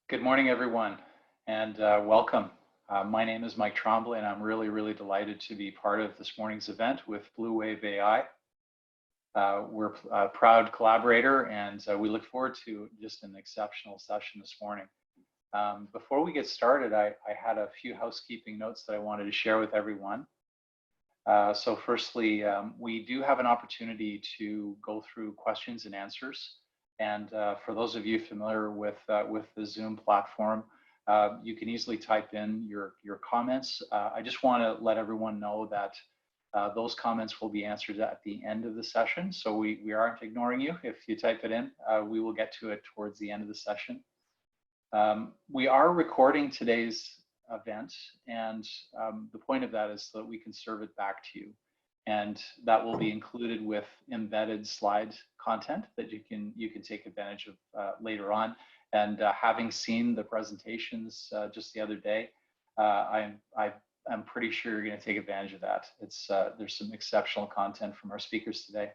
Good morning, everyone, and welcome. My name is Mike Tremblay, and I'm really delighted to be part of this morning's event with BluWave-ai. We're a proud collaborator, and we look forward to just an exceptional session this morning. Before we get started, I had a few housekeeping notes that I wanted to share with everyone. So firstly, we do have an opportunity to go through questions and answers. And for those of you familiar with the Zoom platform, you can easily type in your comments. I just want to let everyone know that those comments will be answered at the end of the session. So we aren't ignoring you. If you type it in, we will get to it towards the end of the session. We are recording today's event, and the point of that is so that we can serve it back to you. And that will be included with embedded slide content that you can take advantage of later on. And having seen the presentations just the other day, I'm pretty sure you're going to take advantage of that. There's some exceptional content from our speakers today.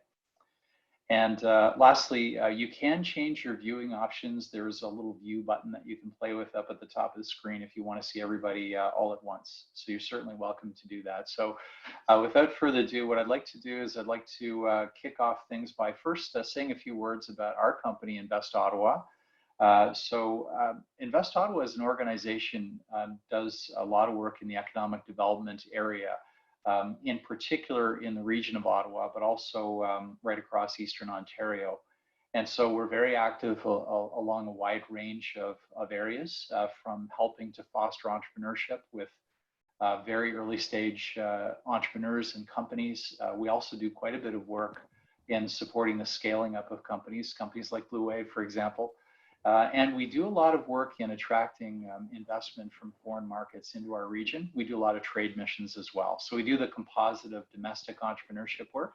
And lastly, you can change your viewing options. There's a little view button that you can play with up at the top of the screen if you want to see everybody all at once. So you're certainly welcome to do that. So without further ado, what I'd like to do is I'd like to kick off things by first saying a few words about our company, Invest Ottawa. Invest Ottawa as an organization does a lot of work in the economic development area. In particular in the region of Ottawa, but also right across Eastern Ontario. And so we're very active along a wide range of areas, from helping to foster entrepreneurship with very early stage entrepreneurs and companies. We also do quite a bit of work in supporting the scaling up of companies like BluWave, for example. And we do a lot of work in attracting investment from foreign markets into our region. We do a lot of trade missions as well. So we do the composite of domestic entrepreneurship work,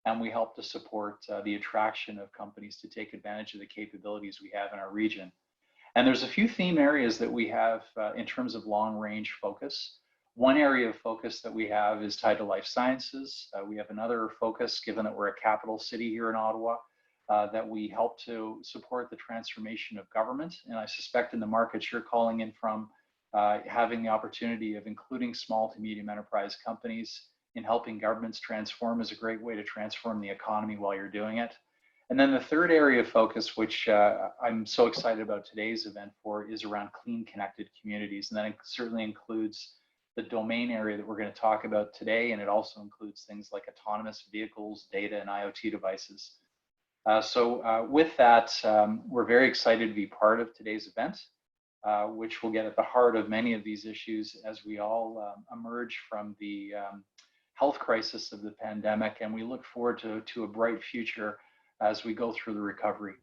and we help to support the attraction of companies to take advantage of the capabilities we have in our region. And there's a few theme areas that we have in terms of long range focus. One area of focus that we have is tied to life sciences. We have another focus, given that we're a capital city here in Ottawa, that we help to support the transformation of government. And I suspect in the markets you're calling in from, having the opportunity of including small to medium enterprise companies in helping governments transform is a great way to transform the economy while you're doing it. And then the third area of focus, which I'm so excited about today's event for, is around clean connected communities. And that certainly includes the domain area that we're going to talk about today. And it also includes things like autonomous vehicles, data, and IoT devices. With that, we're very excited to be part of today's event, which will get at the heart of many of these issues as we all emerge from the health crisis of the pandemic, and we look forward to a bright future as we go through the recovery.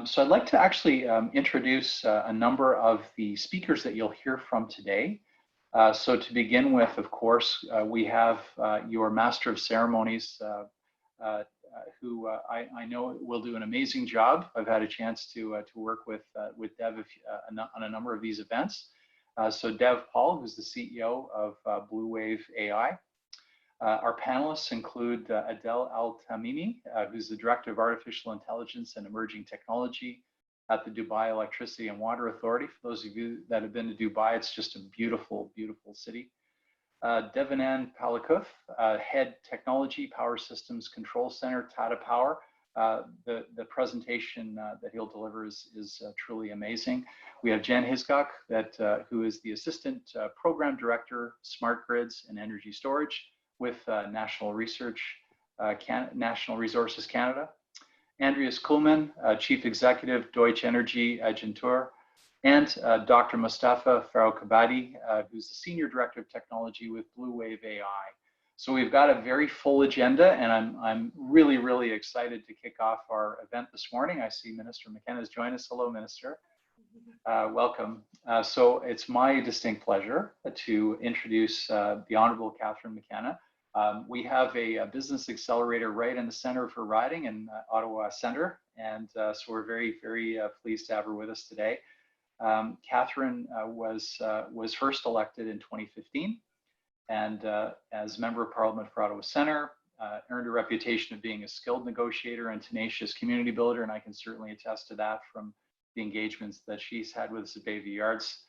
So I'd like to actually introduce a number of the speakers that you'll hear from today. So to begin with, of course, we have your Master of Ceremonies, who I know will do an amazing job. I've had a chance to work with Dev on a number of these events. So Dev Paul, who's the CEO of BluWave-ai. Our panelists include Adel Al-Tamimi, who's the Director of Artificial Intelligence and Emerging Technology at the Dubai Electricity and Water Authority. For those of you that have been to Dubai, it's just a beautiful, beautiful city. Devanand Palikuth, Head Technology Power Systems Control Center, Tata Power. The presentation that he'll deliver is truly amazing. We have Jen Hiscock, who is the Assistant Program Director, Smart Grids and Energy Storage with National Resources Canada. Andreas Kuhlmann, Chief Executive, Deutsche Energie-Agentur, and Dr. Mustafa Farokabadi, who's the Senior Director of Technology with BluWave-ai. So we've got a very full agenda, and I'm really excited to kick off our event this morning. I see Minister McKenna has joined us. Hello, Minister. Welcome. So it's my distinct pleasure to introduce the Honourable Catherine McKenna. We have a business accelerator right in the center of her riding in Ottawa Centre, and so we're very pleased to have her with us today. Catherine was first elected in 2015, and as Member of Parliament for Ottawa Centre, earned a reputation of being a skilled negotiator and tenacious community builder, and I can certainly attest to that from the engagements that she's had with us at Bayview Yards.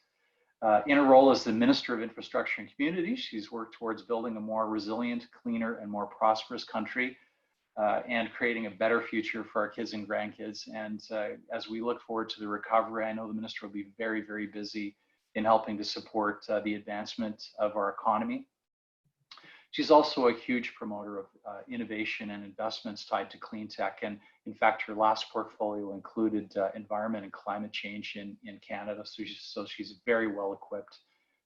In her role as the Minister of Infrastructure and Communities, she's worked towards building a more resilient, cleaner, and more prosperous country, and creating a better future for our kids and grandkids. And as we look forward to the recovery, I know the Minister will be very, very busy in helping to support the advancement of our economy. She's also a huge promoter of innovation and investments tied to clean tech. And in fact, her last portfolio included environment and climate change in Canada. So she's very well equipped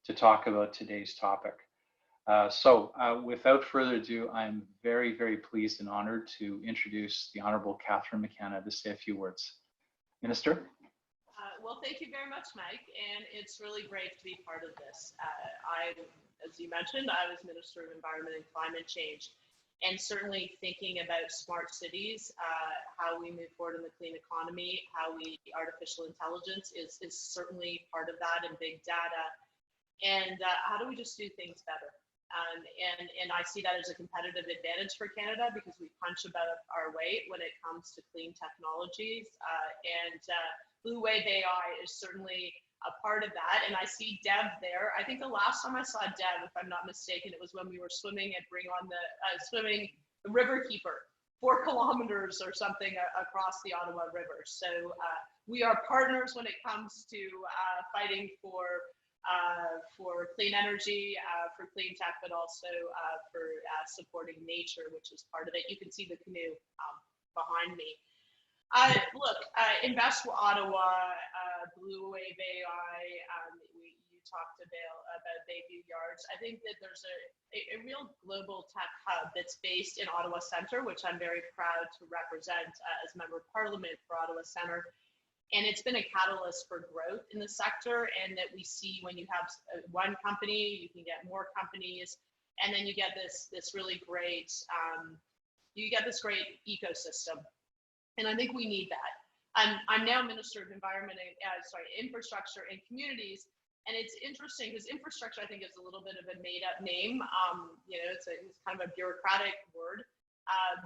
to talk about today's topic. Without further ado, I'm very, very pleased and honored to introduce the Honourable Catherine McKenna to say a few words. Minister? Well, thank you very much, Mike, and it's really great to be part of this. As you mentioned, I was Minister of Environment and Climate Change, and certainly thinking about smart cities, how we move forward in the clean economy, artificial intelligence is certainly part of that, and big data, and how do we just do things better? And I see that as a competitive advantage for Canada because we punch above our weight when it comes to clean technologies, and BluWave-ai is certainly a part of that. And I see Dev there. I think the last time I saw Dev, if I'm not mistaken, it was when we were swimming at swimming the River Keeper, 4 kilometers or something across the Ottawa River. So we are partners when it comes to fighting for clean energy, for clean tech, but also for supporting nature, which is part of it. You can see the canoe behind me. Look, Invest Ottawa, BluWave-ai, you talked about Bayview Yards. I think that there's a real global tech hub that's based in Ottawa Centre, which I'm very proud to represent as Member of Parliament for Ottawa Centre. And it's been a catalyst for growth in the sector, and that we see when you have one company, you can get more companies, and then you get this really great, ecosystem. And I think we need that. I'm now Minister of Environment and Infrastructure and Communities, and it's interesting because infrastructure I think is a little bit of a made-up name. It's kind of a bureaucratic word.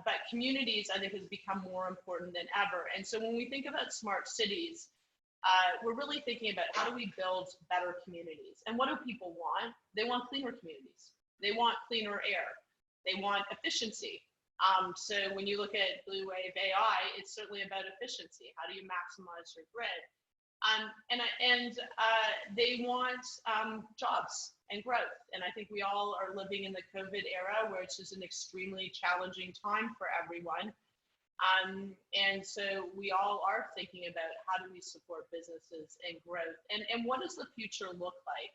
But communities, I think, has become more important than ever. And so when we think about smart cities, we're really thinking about how do we build better communities? And what do people want? They want cleaner communities. They want cleaner air. They want efficiency. So when you look at BluWave-ai, it's certainly about efficiency. How do you maximize your grid? They want jobs and growth. And I think we all are living in the COVID era, which is an extremely challenging time for everyone. And so we all are thinking about how do we support businesses and growth, and what does the future look like?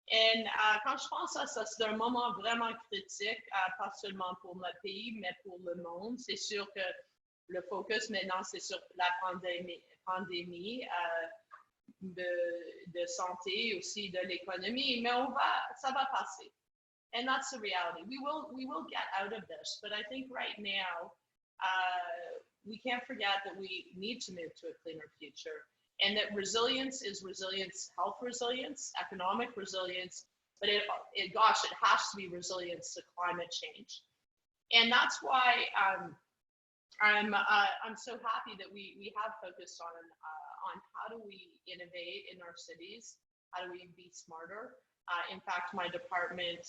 Et quand je pense à ça, c'est un moment vraiment critique, pas seulement pour notre pays, mais pour le monde. C'est sûr que le focus maintenant, c'est sur la pandémie de santé, aussi de l'économie, mais ça va passer. And that's the reality. We will get out of this, but I think right now, we can't forget that we need to move to a cleaner future. And that resilience is resilience, health resilience, economic resilience, but it has to be resilience to climate change. And that's why I'm so happy that we have focused on how do we innovate in our cities, how do we be smarter. In fact, my department,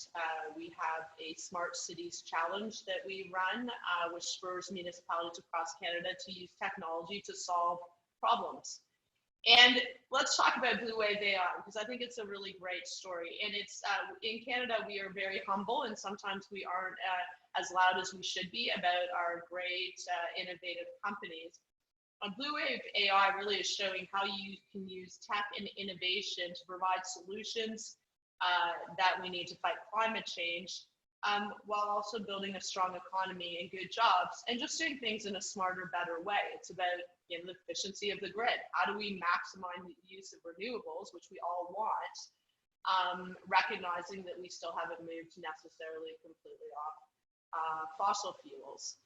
we have a Smart Cities Challenge that we run, which spurs municipalities across Canada to use technology to solve problems. And let's talk about BluWave-ai, because I think it's a really great story. And it's in Canada, we are very humble, and sometimes we aren't as loud as we should be about our great innovative companies. BluWave-ai really is showing how you can use tech and innovation to provide solutions that we need to fight climate change, while also building a strong economy and good jobs, and just doing things in a smarter, better way. It's about the efficiency of the grid. How do we maximize the use of renewables, which we all want, recognizing that we still haven't moved necessarily completely off fossil fuels.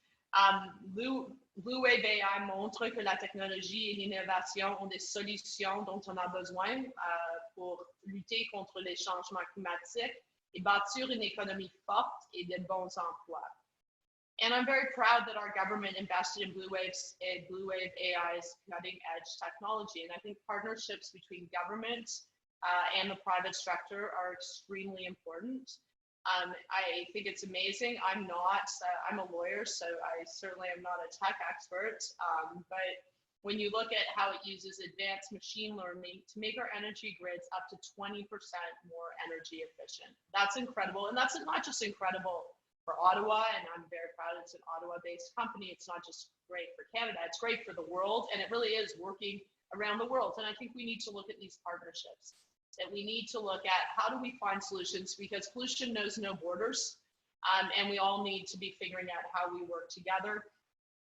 BluWave-ai montre que la technologie et l'innovation ont des solutions dont on a besoin pour lutter contre les changements climatiques et bâtir une économie forte et de bons emplois. And I'm very proud that our government invested in BluWave-ai's cutting edge technology. And I think partnerships between government and the private sector are extremely important. I think it's amazing. I'm a lawyer, so I certainly am not a tech expert, but when you look at how it uses advanced machine learning to make our energy grids up to 20% more energy efficient. That's incredible. And that's not just incredible for Ottawa, and I'm very proud it's an Ottawa-based company. It's not just great for Canada, it's great for the world, and it really is working around the world. And I think we need to look at these partnerships, that we need to look at how do we find solutions, because pollution knows no borders, and we all need to be figuring out how we work together.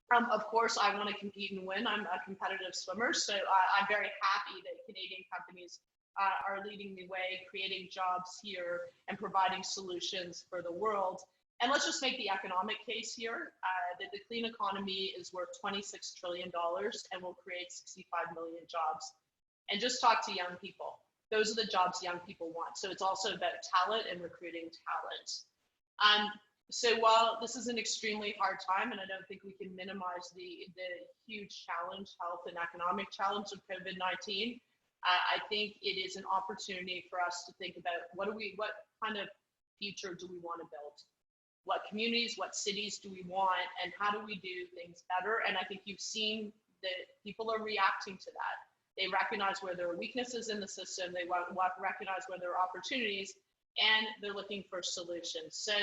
Of course, I want to compete and win. I'm a competitive swimmer, so I'm very happy that Canadian companies are leading the way, creating jobs here and providing solutions for the world. And let's just make the economic case here, that the clean economy is worth $26 trillion and will create 65 million jobs. And just talk to young people. Those are the jobs young people want. So it's also about talent and recruiting talent. So while this is an extremely hard time, and I don't think we can minimize the huge challenge, health and economic challenge of COVID-19, I think it is an opportunity for us to think about what kind of future do we want to build? What communities, what cities do we want, and how do we do things better? And I think you've seen that people are reacting to that. They recognize where there are weaknesses in the system, they recognize where there are opportunities, and they're looking for solutions. So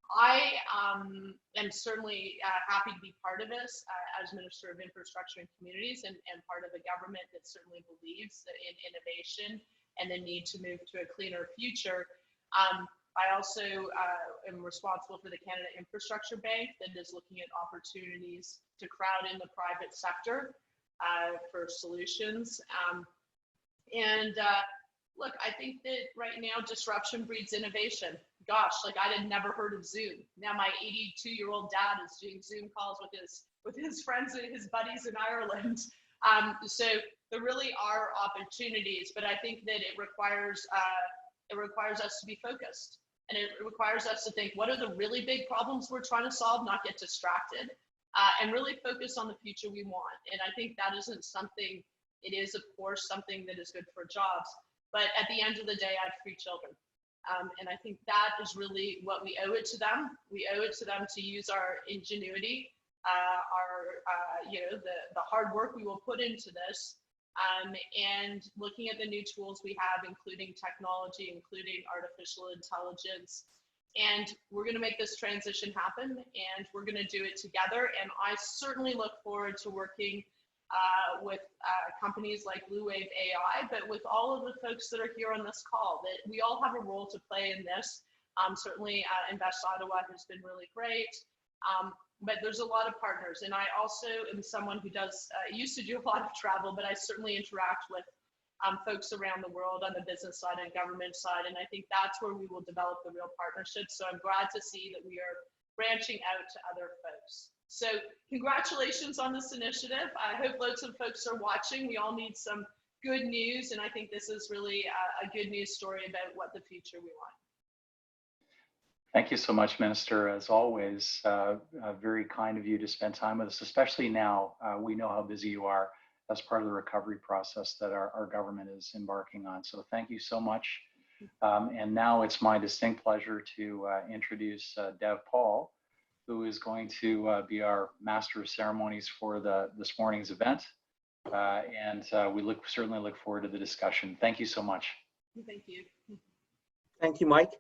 I am certainly happy to be part of this as Minister of Infrastructure and Communities, and part of a government that certainly believes in innovation and the need to move to a cleaner future. I also am responsible for the Canada Infrastructure Bank that is looking at opportunities to crowd in the private sector for solutions. Look, I think that right now disruption breeds innovation. Gosh, like I had never heard of Zoom. Now my 82-year-old dad is doing Zoom calls with his friends and his buddies in Ireland. So there really are opportunities, but I think that it requires us to be focused, and it requires us to think, what are the really big problems we're trying to solve, not get distracted, and really focus on the future we want. And I think that isn't something. It is, of course, something that is good for jobs. But at the end of the day, I have 3 children. And I think that is really what we owe it to them. We owe it to them to use our ingenuity, the hard work we will put into this, and looking at the new tools we have, including technology, including artificial intelligence. And we're going to make this transition happen, and we're going to do it together. And I certainly look forward to working with companies like BluWave-ai, but with all of the folks that are here on this call, that we all have a role to play in this. Certainly Invest Ottawa has been really great, but there's a lot of partners. And I also am someone who used to do a lot of travel, but I certainly interact with folks around the world on the business side and government side. And I think that's where we will develop the real partnerships. So I'm glad to see that we are branching out to other folks. So congratulations on this initiative. I hope loads of folks are watching. We all need some good news, and I think this is really a good news story about what the future we want. Thank you so much, Minister. As always, very kind of you to spend time with us, especially now. We know how busy you are as part of the recovery process that our government is embarking on. So thank you so much. And now it's my distinct pleasure to introduce Dev Paul, who is going to be our Master of Ceremonies for this morning's event. And we certainly look forward to the discussion. Thank you so much. Thank you. Thank you, Mike.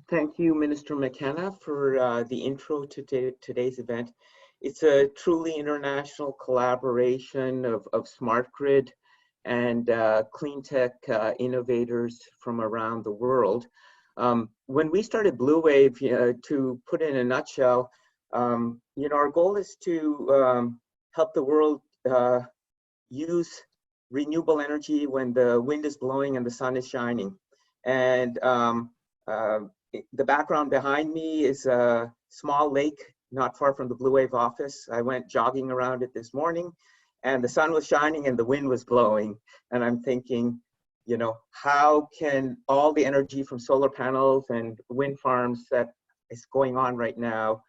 Thank you, Minister McKenna, for the intro to today's event. It's a truly international collaboration of smart grid and clean tech innovators from around the world. When we started BluWave, to put in a nutshell, our goal is to help the world use renewable energy when the wind is blowing and the sun is shining. And the background behind me is a small lake not far from the BluWave office. I went jogging around it this morning, and the sun was shining and the wind was blowing. And I'm thinking, how can all the energy from solar panels and wind farms that is going on right now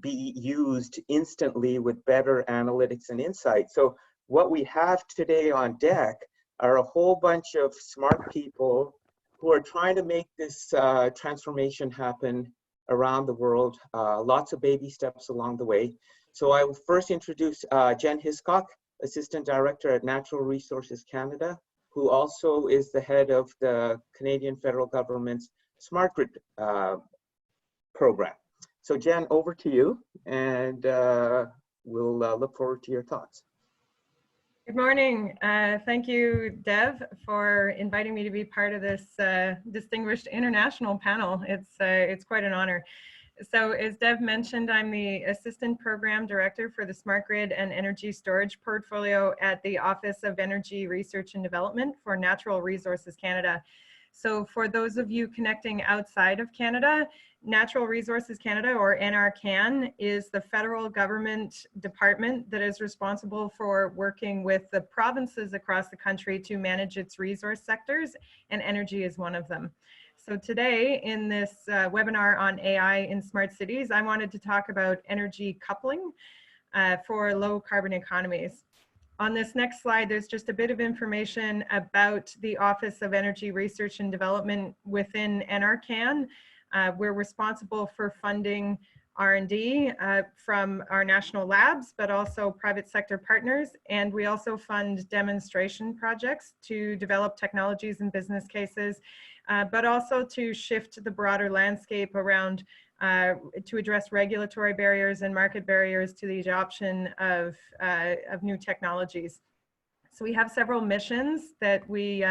be used instantly with better analytics and insight. So what we have today on deck are a whole bunch of smart people who are trying to make this transformation happen around the world. Lots of baby steps along the way. So I will first introduce Jen Hiscock, Assistant Director at Natural Resources Canada, who also is the head of the Canadian federal government's Smart Grid program. So Jen, over to you, and we'll look forward to your thoughts. Good morning. Thank you, Dev, for inviting me to be part of this distinguished international panel. It's quite an honor. So as Dev mentioned, I'm the Assistant Program Director for the Smart Grid and Energy Storage Portfolio at the Office of Energy Research and Development for Natural Resources Canada. So for those of you connecting outside of Canada, Natural Resources Canada, or NRCan, is the federal government department that is responsible for working with the provinces across the country to manage its resource sectors, and energy is one of them. So today, in this webinar on AI in smart cities, I wanted to talk about energy coupling for low carbon economies. On this next slide, there's just a bit of information about the Office of Energy Research and Development within NRCan. We're responsible for funding R&D from our national labs, but also private sector partners. And we also fund demonstration projects to develop technologies and business cases, but also to shift the broader landscape around to address regulatory barriers and market barriers to the adoption of new technologies. So we have several missions that we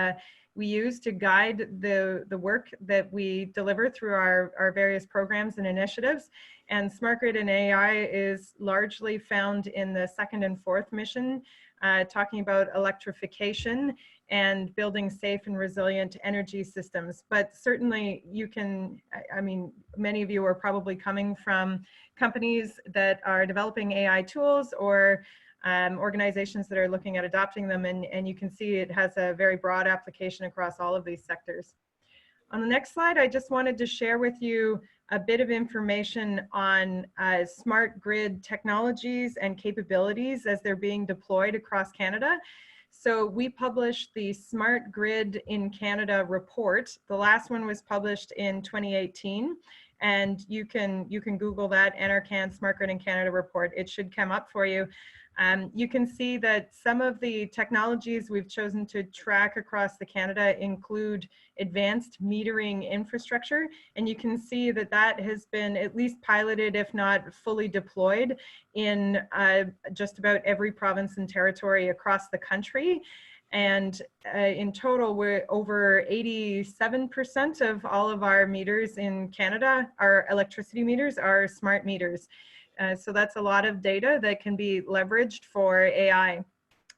use to guide the work that we deliver through our various programs and initiatives. And Smart Grid and AI is largely found in the second and fourth mission, talking about electrification and building safe and resilient energy systems. But certainly you can, I mean, many of you are probably coming from companies that are developing AI tools or organizations that are looking at adopting them, and you can see it has a very broad application across all of these sectors. On the next slide, I just wanted to share with you a bit of information on smart grid technologies and capabilities as they're being deployed across Canada. So we published the Smart Grid in Canada report. The last one was published in 2018, and you can Google that, NRCan Smart Grid in Canada report. It should come up for you. You can see that some of the technologies we've chosen to track across the Canada include advanced metering infrastructure, and you can see that that has been at least piloted, if not fully deployed, in just about every province and territory across the country. And in total, we're over 87% of all of our meters in Canada, our electricity meters, are smart meters. So that's a lot of data that can be leveraged for AI.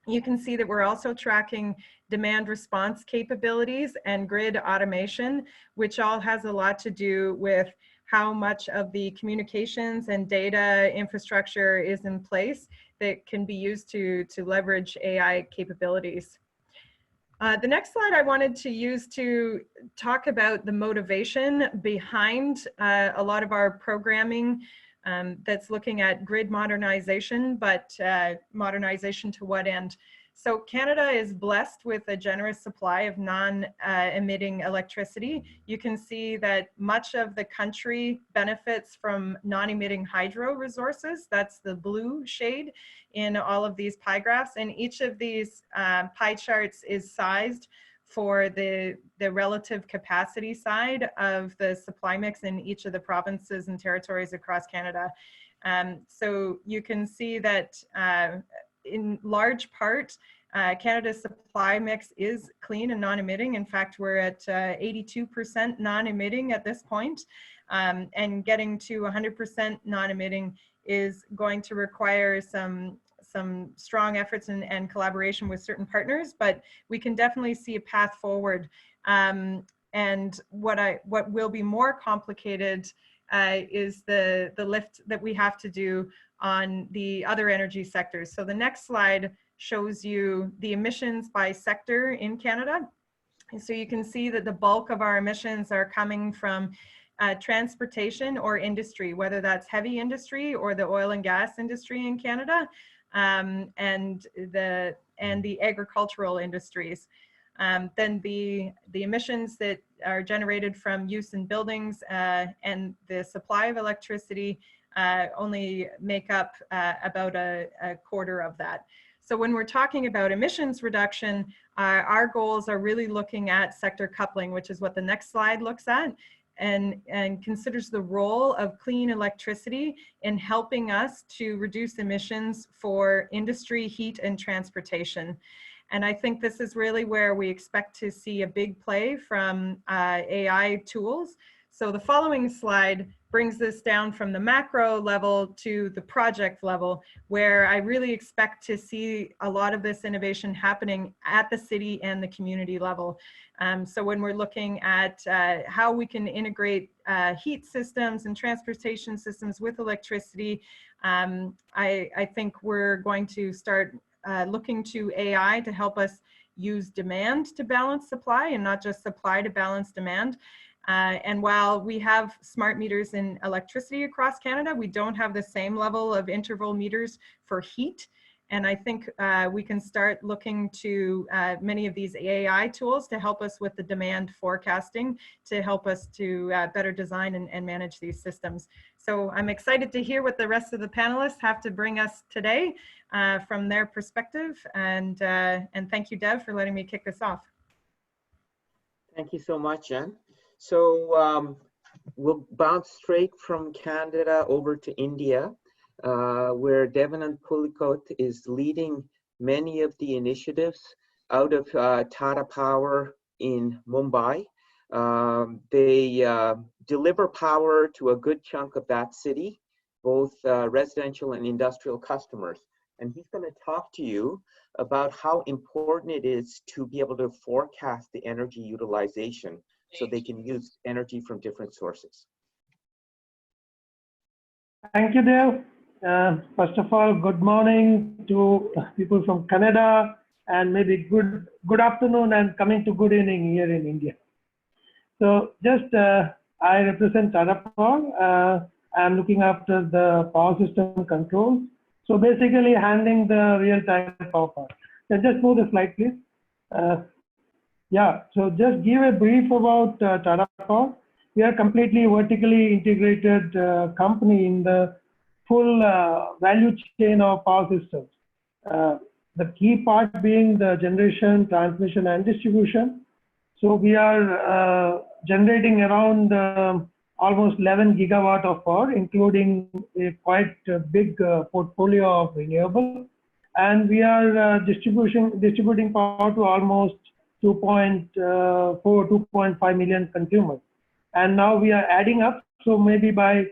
You can see that we're also tracking demand response capabilities and grid automation, which all has a lot to do with how much of the communications and data infrastructure is in place that can be used to leverage AI capabilities. The next slide I wanted to use to talk about the motivation behind a lot of our programming that's looking at grid modernization, but modernization to what end? So Canada is blessed with a generous supply of non-emitting electricity. You can see that much of the country benefits from non-emitting hydro resources. That's the blue shade in all of these pie graphs. And each of these pie charts is sized for the relative capacity side of the supply mix in each of the provinces and territories across Canada. So you can see that in large part, Canada's supply mix is clean and non-emitting. In fact, we're at 82% non-emitting at this point, and getting to 100% non-emitting is going to require some strong efforts and collaboration with certain partners, but we can definitely see a path forward. And what will be more complicated is the lift that we have to do on the other energy sectors. So the next slide shows you the emissions by sector in Canada. And so you can see that the bulk of our emissions are coming from transportation or industry, whether that's heavy industry or the oil and gas industry in Canada, and the agricultural industries. Then the emissions that are generated from use in buildings and the supply of electricity only make up about a quarter of that. So when we're talking about emissions reduction, our goals are really looking at sector coupling, which is what the next slide looks at, and considers the role of clean electricity in helping us to reduce emissions for industry, heat, and transportation. And I think this is really where we expect to see a big play from AI tools. So the following slide brings this down from the macro level to the project level, where I really expect to see a lot of this innovation happening at the city and the community level. So when we're looking at how we can integrate heat systems and transportation systems with electricity, I think we're going to start looking to AI to help us use demand to balance supply and not just supply to balance demand. And while we have smart meters in electricity across Canada, we don't have the same level of interval meters for heat. And I think we can start looking to many of these AI tools to help us with the demand forecasting, to help us to better design and manage these systems. So I'm excited to hear what the rest of the panelists have to bring us today from their perspective. And thank you, Dev, for letting me kick this off. Thank you so much, Jen. So we'll bounce straight from Canada over to India, where Devanand Pulikot is leading many of the initiatives out of Tata Power in Mumbai. They deliver power to a good chunk of that city, both residential and industrial customers. And he's going to talk to you about how important it is to be able to forecast the energy utilization so they can use energy from different sources. Thank you, Dev. First of all, good morning to people from Canada, and maybe good afternoon and coming to good evening here in India. So just I represent Tata Power. I'm looking after the power system controls. So basically handling the real-time power part. So just move the slide, please. Yeah, so just give a brief about Tata Power. We are a completely vertically integrated company in the full value chain of power systems. The key part being the generation, transmission, and distribution. So we are generating around almost 11 gigawatt of power, including a quite big portfolio of renewable. And we are distributing power to almost 2.5 million consumers. And now we are adding up. So maybe by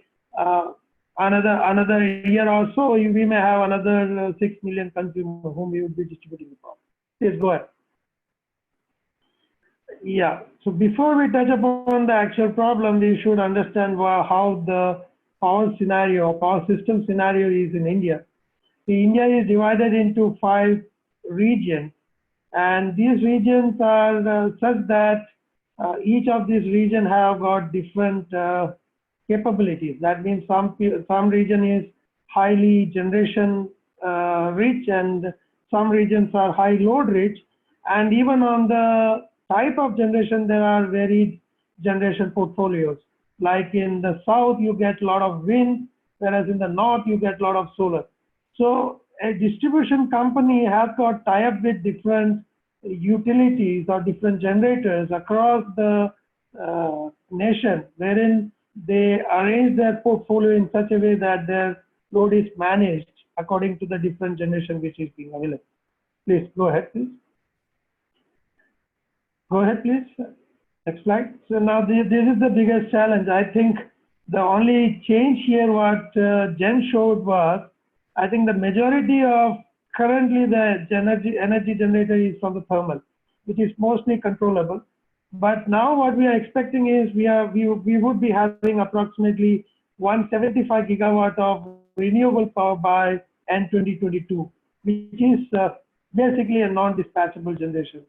another year or so, we may have another 6 million consumers whom we will be distributing the power. Please go ahead. Yeah, so before we touch upon the actual problem, we should understand how the power scenario, power system scenario is in India. India is divided into 5 regions, and these regions are such that each of these regions have got different capabilities. That means some region is highly generation rich, and some regions are high load rich, and even on the type of generation, there are varied generation portfolios. Like in the south, you get a lot of wind, whereas in the north, you get a lot of solar. So a distribution company has got tie-up with different utilities or different generators across the nation, wherein they arrange their portfolio in such a way that their load is managed according to the different generation which is being available. Please go ahead, please. Go ahead, please. Next slide. So now this is the biggest challenge. I think the only change here what Jen showed was, I think the majority of currently the energy generator is from the thermal, which is mostly controllable. But now what we are expecting is we would be having approximately 175 gigawatt of renewable power by end 2022, which is basically a non-dispatchable generation.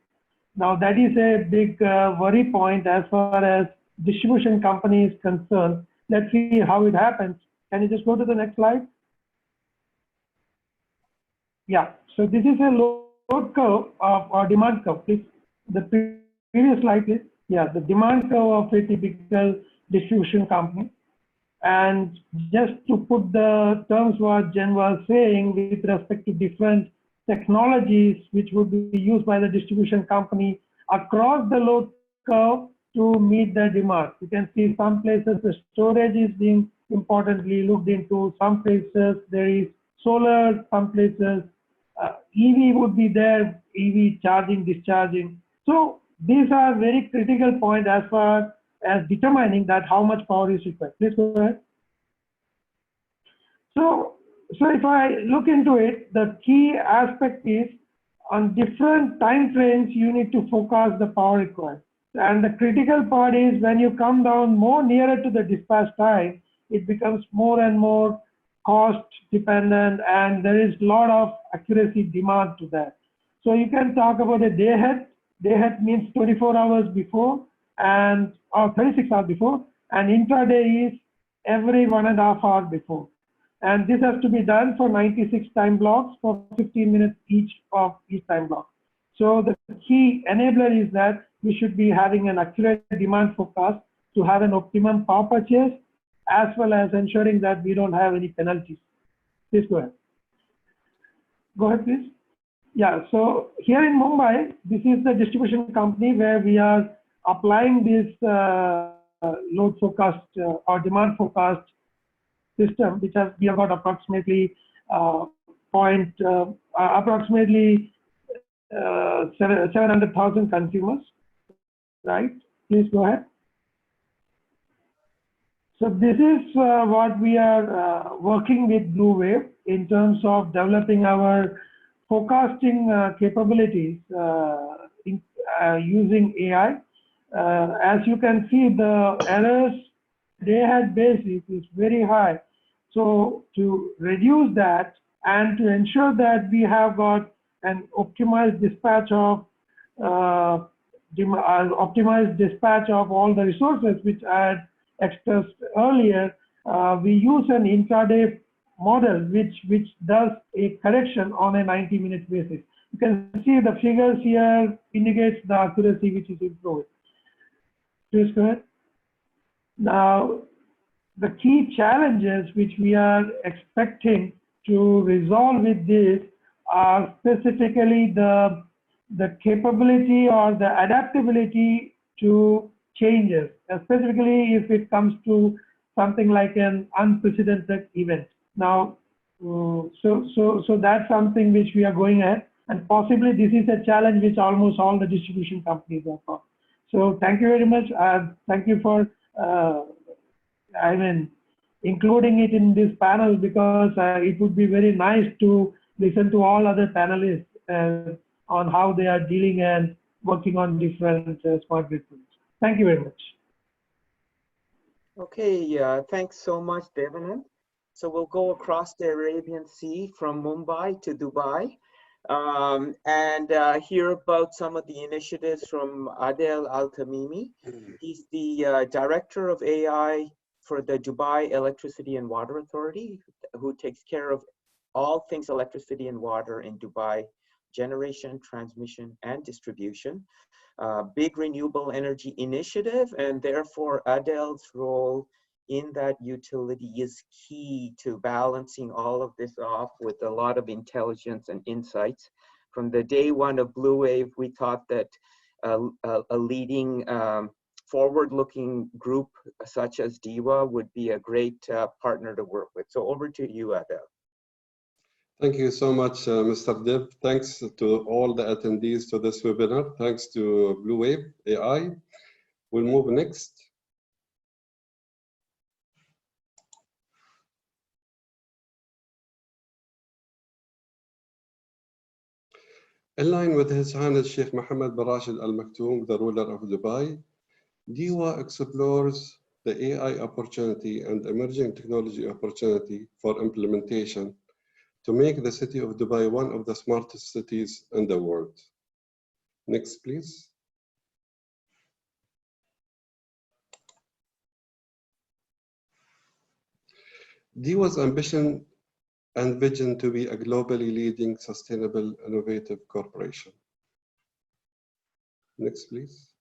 Now that is a big worry point as far as distribution company is concerned. Let's see how it happens. Can you just go to the next slide? Yeah, so this is a load curve of our demand curve. Please, the previous slide, please. Yeah, the demand curve of a typical distribution company. And just to put the terms what Jen was saying with respect to different technologies which would be used by the distribution company across the load curve to meet the demand. You can see some places the storage is being importantly looked into, some places there is solar, some places EV would be there, EV charging, discharging. So these are very critical points as far as determining that how much power is required. Please go ahead. So if I look into it, the key aspect is on different time frames, you need to forecast the power required. And the critical part is when you come down more nearer to the dispatch time, it becomes more and more cost dependent, and there is a lot of accuracy demand to that. So you can talk about a day ahead. Day ahead means 24 hours before and or 36 hours before, and intraday is every 1.5 hours before. And this has to be done for 96 time blocks for 15 minutes each of each time block. So the key enabler is that we should be having an accurate demand forecast to have an optimum power purchase, as well as ensuring that we don't have any penalties. Please go ahead. Go ahead, please. Yeah, so here in Mumbai, this is the distribution company where we are applying this load forecast or demand forecast system, which has we have got approximately approximately 700,000 consumers, right? Please go ahead. So this is what we are working with BluWave in terms of developing our forecasting capabilities using AI. As you can see, the errors day ahead basis is very high. So to reduce that and to ensure that we have got an optimized dispatch of all the resources which I had expressed earlier, we use an intraday model which does a correction on a 90-minute basis. You can see the figures here indicates the accuracy which is improved. Please go ahead. Now, the key challenges which we are expecting to resolve with this are specifically the capability or the adaptability to changes, specifically if it comes to something like an unprecedented event. Now, so that's something which we are going at, and possibly this is a challenge which almost all the distribution companies have got. So thank you very much. Thank you for including it in this panel, because it would be very nice to listen to all other panelists on how they are dealing and working on different smart grid projects. Thank you very much. Okay, thanks so much, Devanand. So we'll go across the Arabian Sea from Mumbai to Dubai and hear about some of the initiatives from Adel Al-Tamimi. He's the Director of AI for the Dubai Electricity and Water Authority, who takes care of all things electricity and water in Dubai: generation, transmission, and distribution. Big renewable energy initiative, and therefore Adel's role in that utility is key to balancing all of this off with a lot of intelligence and insights. From the day one of BluWave, we thought that a leading forward-looking group such as DEWA would be a great partner to work with. So over to you, Adel. Thank you so much, Mr. Dev. Thanks to all the attendees to this webinar. Thanks to BluWave-ai. We'll move next. In line with His Highness Sheikh Mohammed bin Rashid Al Maktoum, the ruler of Dubai, DEWA explores the AI opportunity and emerging technology opportunity for implementation to make the city of Dubai one of the smartest cities in the world. Next, please. DEWA's ambition and vision to be a globally leading, sustainable, innovative corporation. Next, please.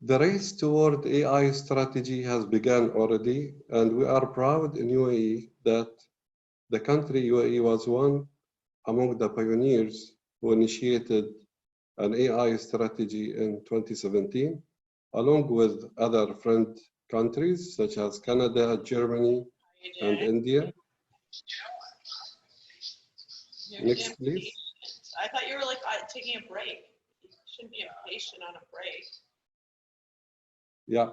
The race toward AI strategy has begun already, and we are proud in UAE that the country UAE was one among the pioneers who initiated an AI strategy in 2017, along with other friend countries such as Canada, Germany, and India. Next, please. I thought you were like taking a break. You shouldn't be impatient on a break. Yeah.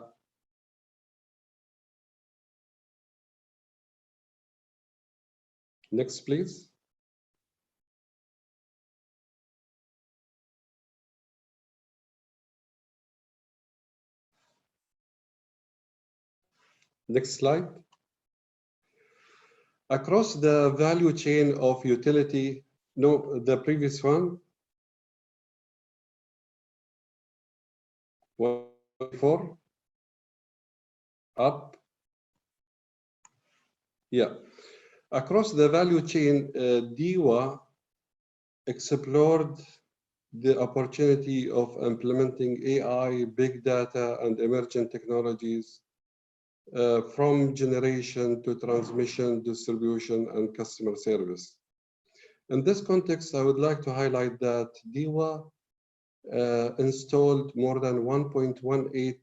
Next, please. Next slide. Across the value chain of utility, no, the previous one. 4 up. Yeah. Across the value chain, DEWA explored the opportunity of implementing AI, big data, and emerging technologies from generation to transmission, distribution, and customer service. In this context, I would like to highlight that DEWA installed more than 1.18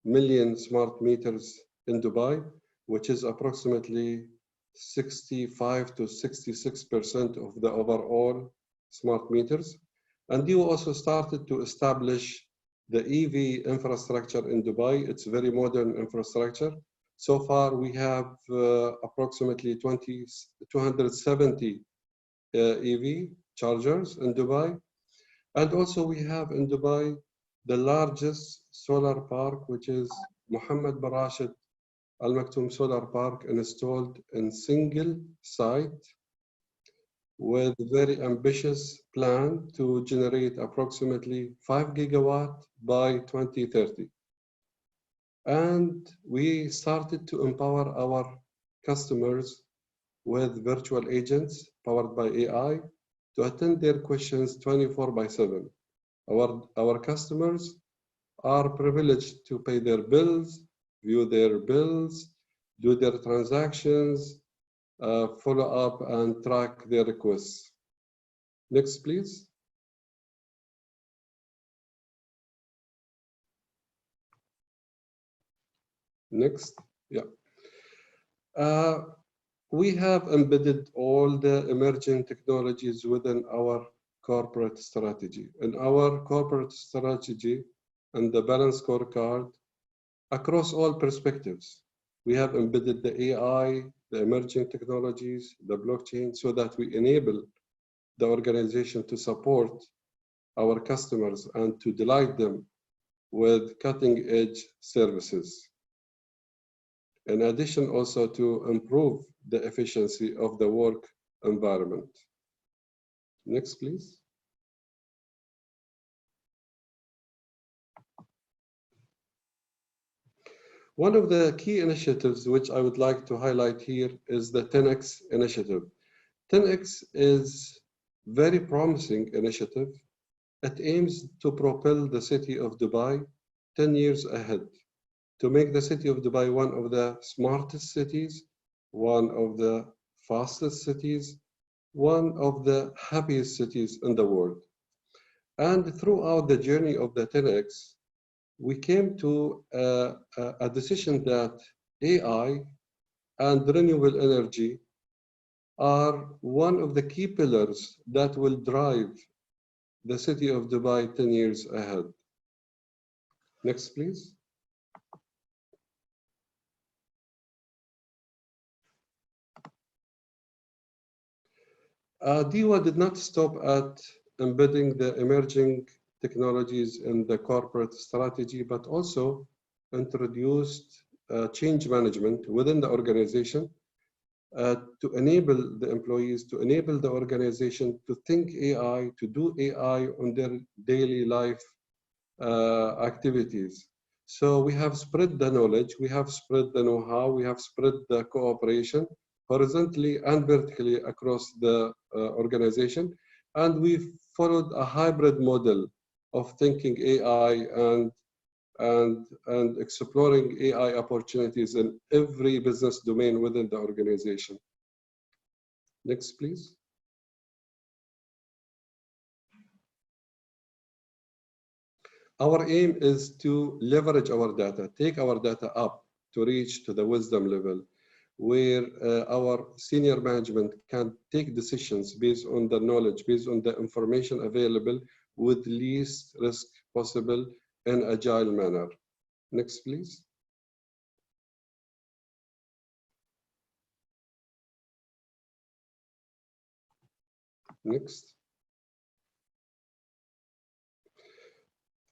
million smart meters in Dubai, which is approximately 65 to 66% of the overall smart meters. And DEWA also started to establish the EV infrastructure in Dubai. It's very modern infrastructure. So far, we have approximately 270 EV chargers in Dubai. And also we have in Dubai the largest solar park, which is Mohammed bin Rashid Al Maktoum Solar Park, installed in single site with very ambitious plan to generate approximately 5 gigawatt by 2030. And we started to empower our customers with virtual agents powered by AI to attend their questions 24/7. Our customers are privileged to pay their bills, view their bills, do their transactions, follow up and track their requests. Next, please. Next, yeah. We have embedded all the emerging technologies within our corporate strategy. In our corporate strategy and the balanced scorecard, across all perspectives, we have embedded the AI, the emerging technologies, the blockchain, so that we enable the organization to support our customers and to delight them with cutting-edge services. In addition, also to improve the efficiency of the work environment. Next, please. One of the key initiatives which I would like to highlight here is the 10X initiative. 10X is a very promising initiative. It aims to propel the city of Dubai 10 years ahead, to make the city of Dubai one of the smartest cities, one of the fastest cities, one of the happiest cities in the world. And throughout the journey of the 10X, we came to a decision that AI and renewable energy are one of the key pillars that will drive the city of Dubai 10 years ahead. Next, please. DEWA did not stop at embedding the emerging technologies in the corporate strategy, but also introduced change management within the organization to enable the employees, to enable the organization to think AI, to do AI on their daily life activities. So we have spread the knowledge, we have spread the know-how, we have spread the cooperation horizontally and vertically across the organization. And we followed a hybrid model of thinking AI and exploring AI opportunities in every business domain within the organization. Next, please. Our aim is to leverage our data, take our data up to reach to the wisdom level where our senior management can take decisions based on the knowledge, based on the information available with least risk possible in agile manner. Next, please. Next.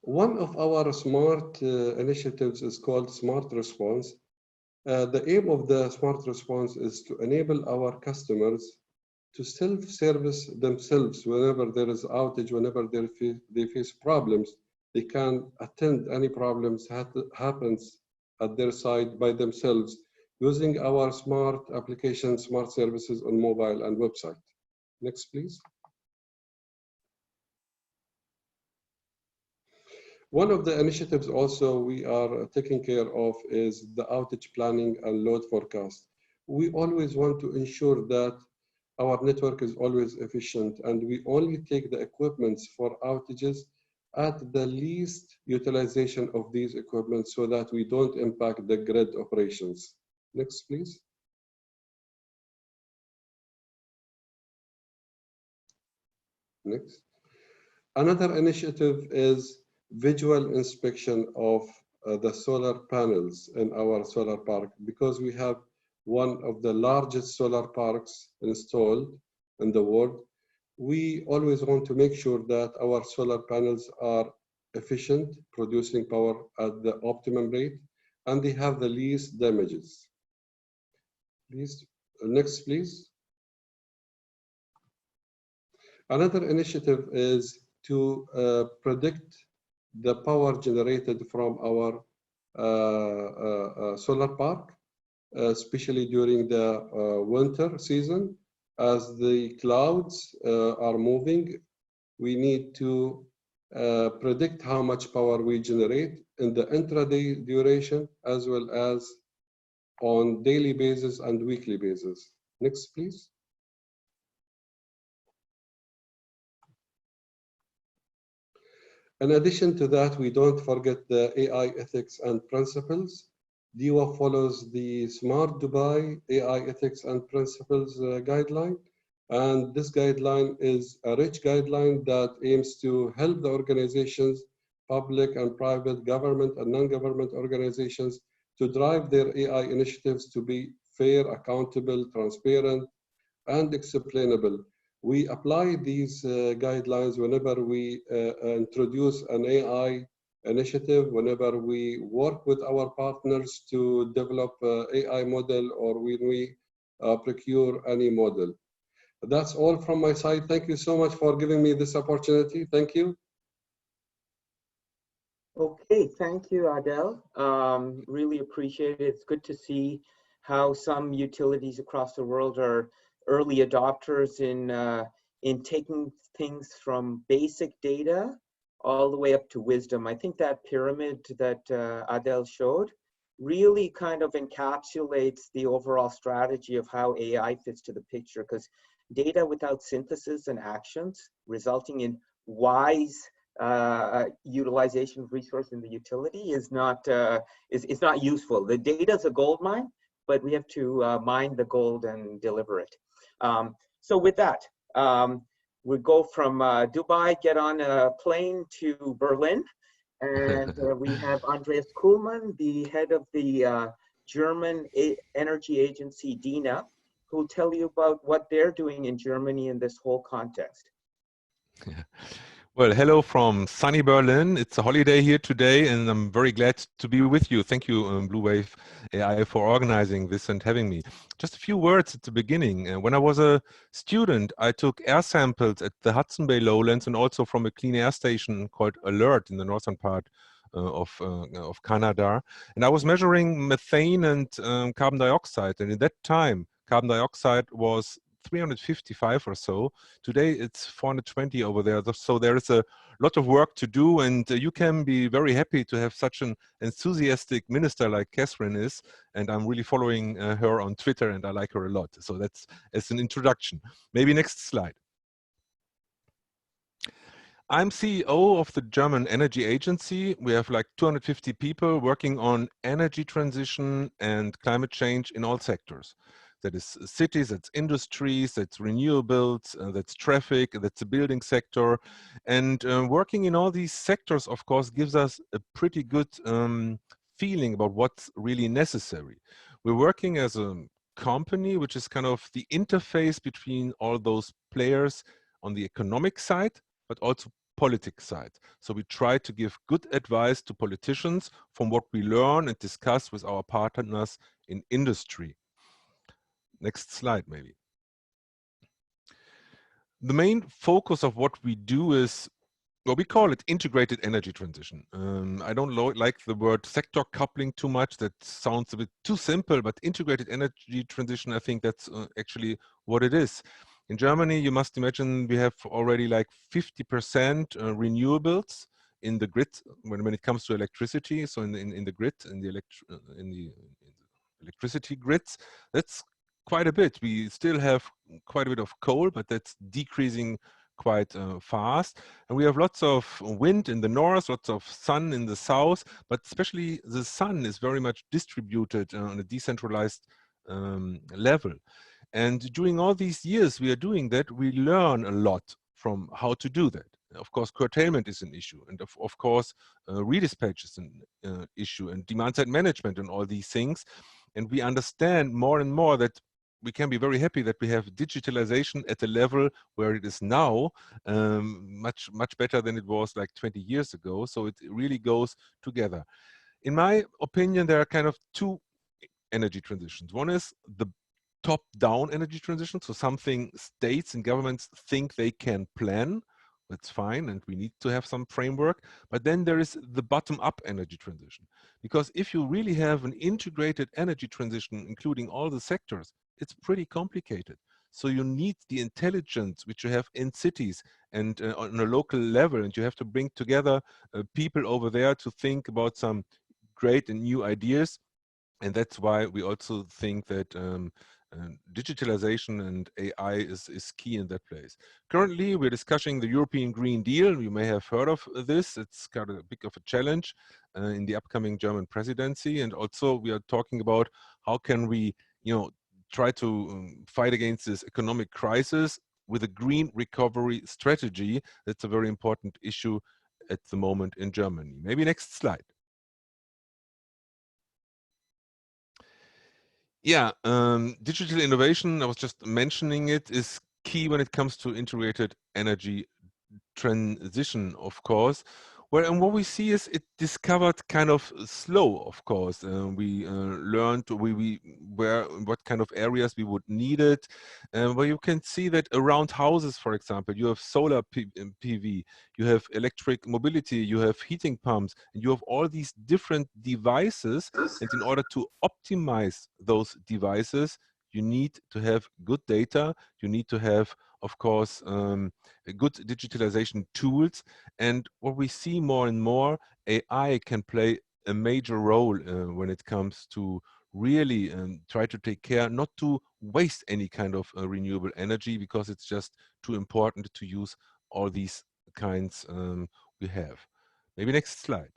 One of our smart initiatives is called Smart Response. The aim of the Smart Response is to enable our customers to self-service themselves whenever there is outage, whenever they face problems. They can attend any problems happens at their side by themselves using our smart applications, smart services on mobile and website. Next, please. One of the initiatives also we are taking care of is the outage planning and load forecast. We always want to ensure that our network is always efficient and we only take the equipments for outages at the least utilization of these equipment so that we don't impact the grid operations. Next, please. Next. Another initiative is visual inspection of the solar panels in our solar park, because we have one of the largest solar parks installed in the world. We always want to make sure that our solar panels are efficient, producing power at the optimum rate, and they have the least damages. Please, next, please. Another initiative is to predict the power generated from our solar park, especially during the winter season. As the clouds are moving, we need to predict how much power we generate in the intraday duration, as well as on daily basis and weekly basis. Next, please. In addition to that, we don't forget the AI ethics and principles. DEWA follows the Smart Dubai AI ethics and principles guideline. And this guideline is a rich guideline that aims to help the organizations, public and private, government and non-government organizations, to drive their AI initiatives to be fair, accountable, transparent, and explainable. We apply these guidelines whenever we introduce an AI initiative, whenever we work with our partners to develop an AI model, or when we procure any model. That's all from my side. Thank you so much for giving me this opportunity. Thank you. Okay, thank you, Adel. Really appreciate it. It's good to see how some utilities across the world are early adopters in taking things from basic data all the way up to wisdom. I think that pyramid that Adel showed really kind of encapsulates the overall strategy of how AI fits to the picture, because data without synthesis and actions resulting in wise utilization of resource in the utility is not useful. The data is a gold mine, but we have to mine the gold and deliver it. So with that, we go from Dubai, get on a plane to Berlin, and we have Andreas Kuhlmann, the head of the German energy agency dena, who will tell you about what they're doing in Germany in this whole context. Yeah. Well, hello from sunny Berlin. It's a holiday here today, and I'm very glad to be with you. Thank you, BluWave-ai, for organizing this and having me. Just a few words at the beginning. When I was a student, I took air samples at the Hudson Bay lowlands and also from a clean air station called Alert in the northern part of Canada. And I was measuring methane and carbon dioxide. And in that time, carbon dioxide was 355 or so. Today it's 420 over there. So there is a lot of work to do, and you can be very happy to have such an enthusiastic minister like Catherine is. And I'm really following her on Twitter, and I like her a lot. So that's as an introduction. Maybe next slide. I'm CEO of the German Energy Agency. We have like 250 people working on energy transition and climate change in all sectors. That is cities, that's industries, that's renewables, that's traffic, that's the building sector. And working in all these sectors, of course, gives us a pretty good feeling about what's really necessary. We're working as a company, which is kind of the interface between all those players on the economic side, but also politics side. So we try to give good advice to politicians from what we learn and discuss with our partners in industry. Next slide, maybe. The main focus of what we do is, well, we call it integrated energy transition. I don't like the word sector coupling too much. That sounds a bit too simple, but integrated energy transition, I think that's actually what it is. In Germany, you must imagine we have already like 50% renewables in the grid when it comes to electricity. So in the grid, in the electricity grids, that's quite a bit. We still have quite a bit of coal, but that's decreasing quite fast. And we have lots of wind in the north, lots of sun in the south, but especially the sun is very much distributed on a decentralized level. And during all these years we are doing that, we learn a lot from how to do that. Of course, curtailment is an issue, and of course, redispatch is an issue, and demand-side management and all these things. And we understand more and more that we can be very happy that we have digitalization at a level where it is now, much better than it was like 20 years ago. So it really goes together. In my opinion, there are kind of two energy transitions. One is the top-down energy transition, so something states and governments think they can plan. That's fine, and we need to have some framework. But then there is the bottom-up energy transition. Because if you really have an integrated energy transition, including all the sectors, it's pretty complicated. So you need the intelligence which you have in cities and on a local level, and you have to bring together people over there to think about some great and new ideas. And that's why we also think that digitalization and AI is key in that place. Currently, we're discussing the European Green Deal. You may have heard of this. It's got a bit of a challenge in the upcoming German presidency. And also we are talking about how can we, try to fight against this economic crisis with a green recovery strategy. That's a very important issue at the moment in Germany. Maybe next slide. Yeah, digital innovation, I was just mentioning it, is key when it comes to integrated energy transition, of course. And what we see is it discovered kind of slow, of course. We learned what kind of areas we would need it. Where you can see that around houses, for example, you have solar PV, you have electric mobility, you have heating pumps, and you have all these different devices. And in order to optimize those devices, you need to have good data. You need to have, of course, good digitalization tools. And what we see more and more, AI can play a major role when it comes to really try to take care not to waste any kind of renewable energy, because it's just too important to use all these kinds we have. Maybe next slide.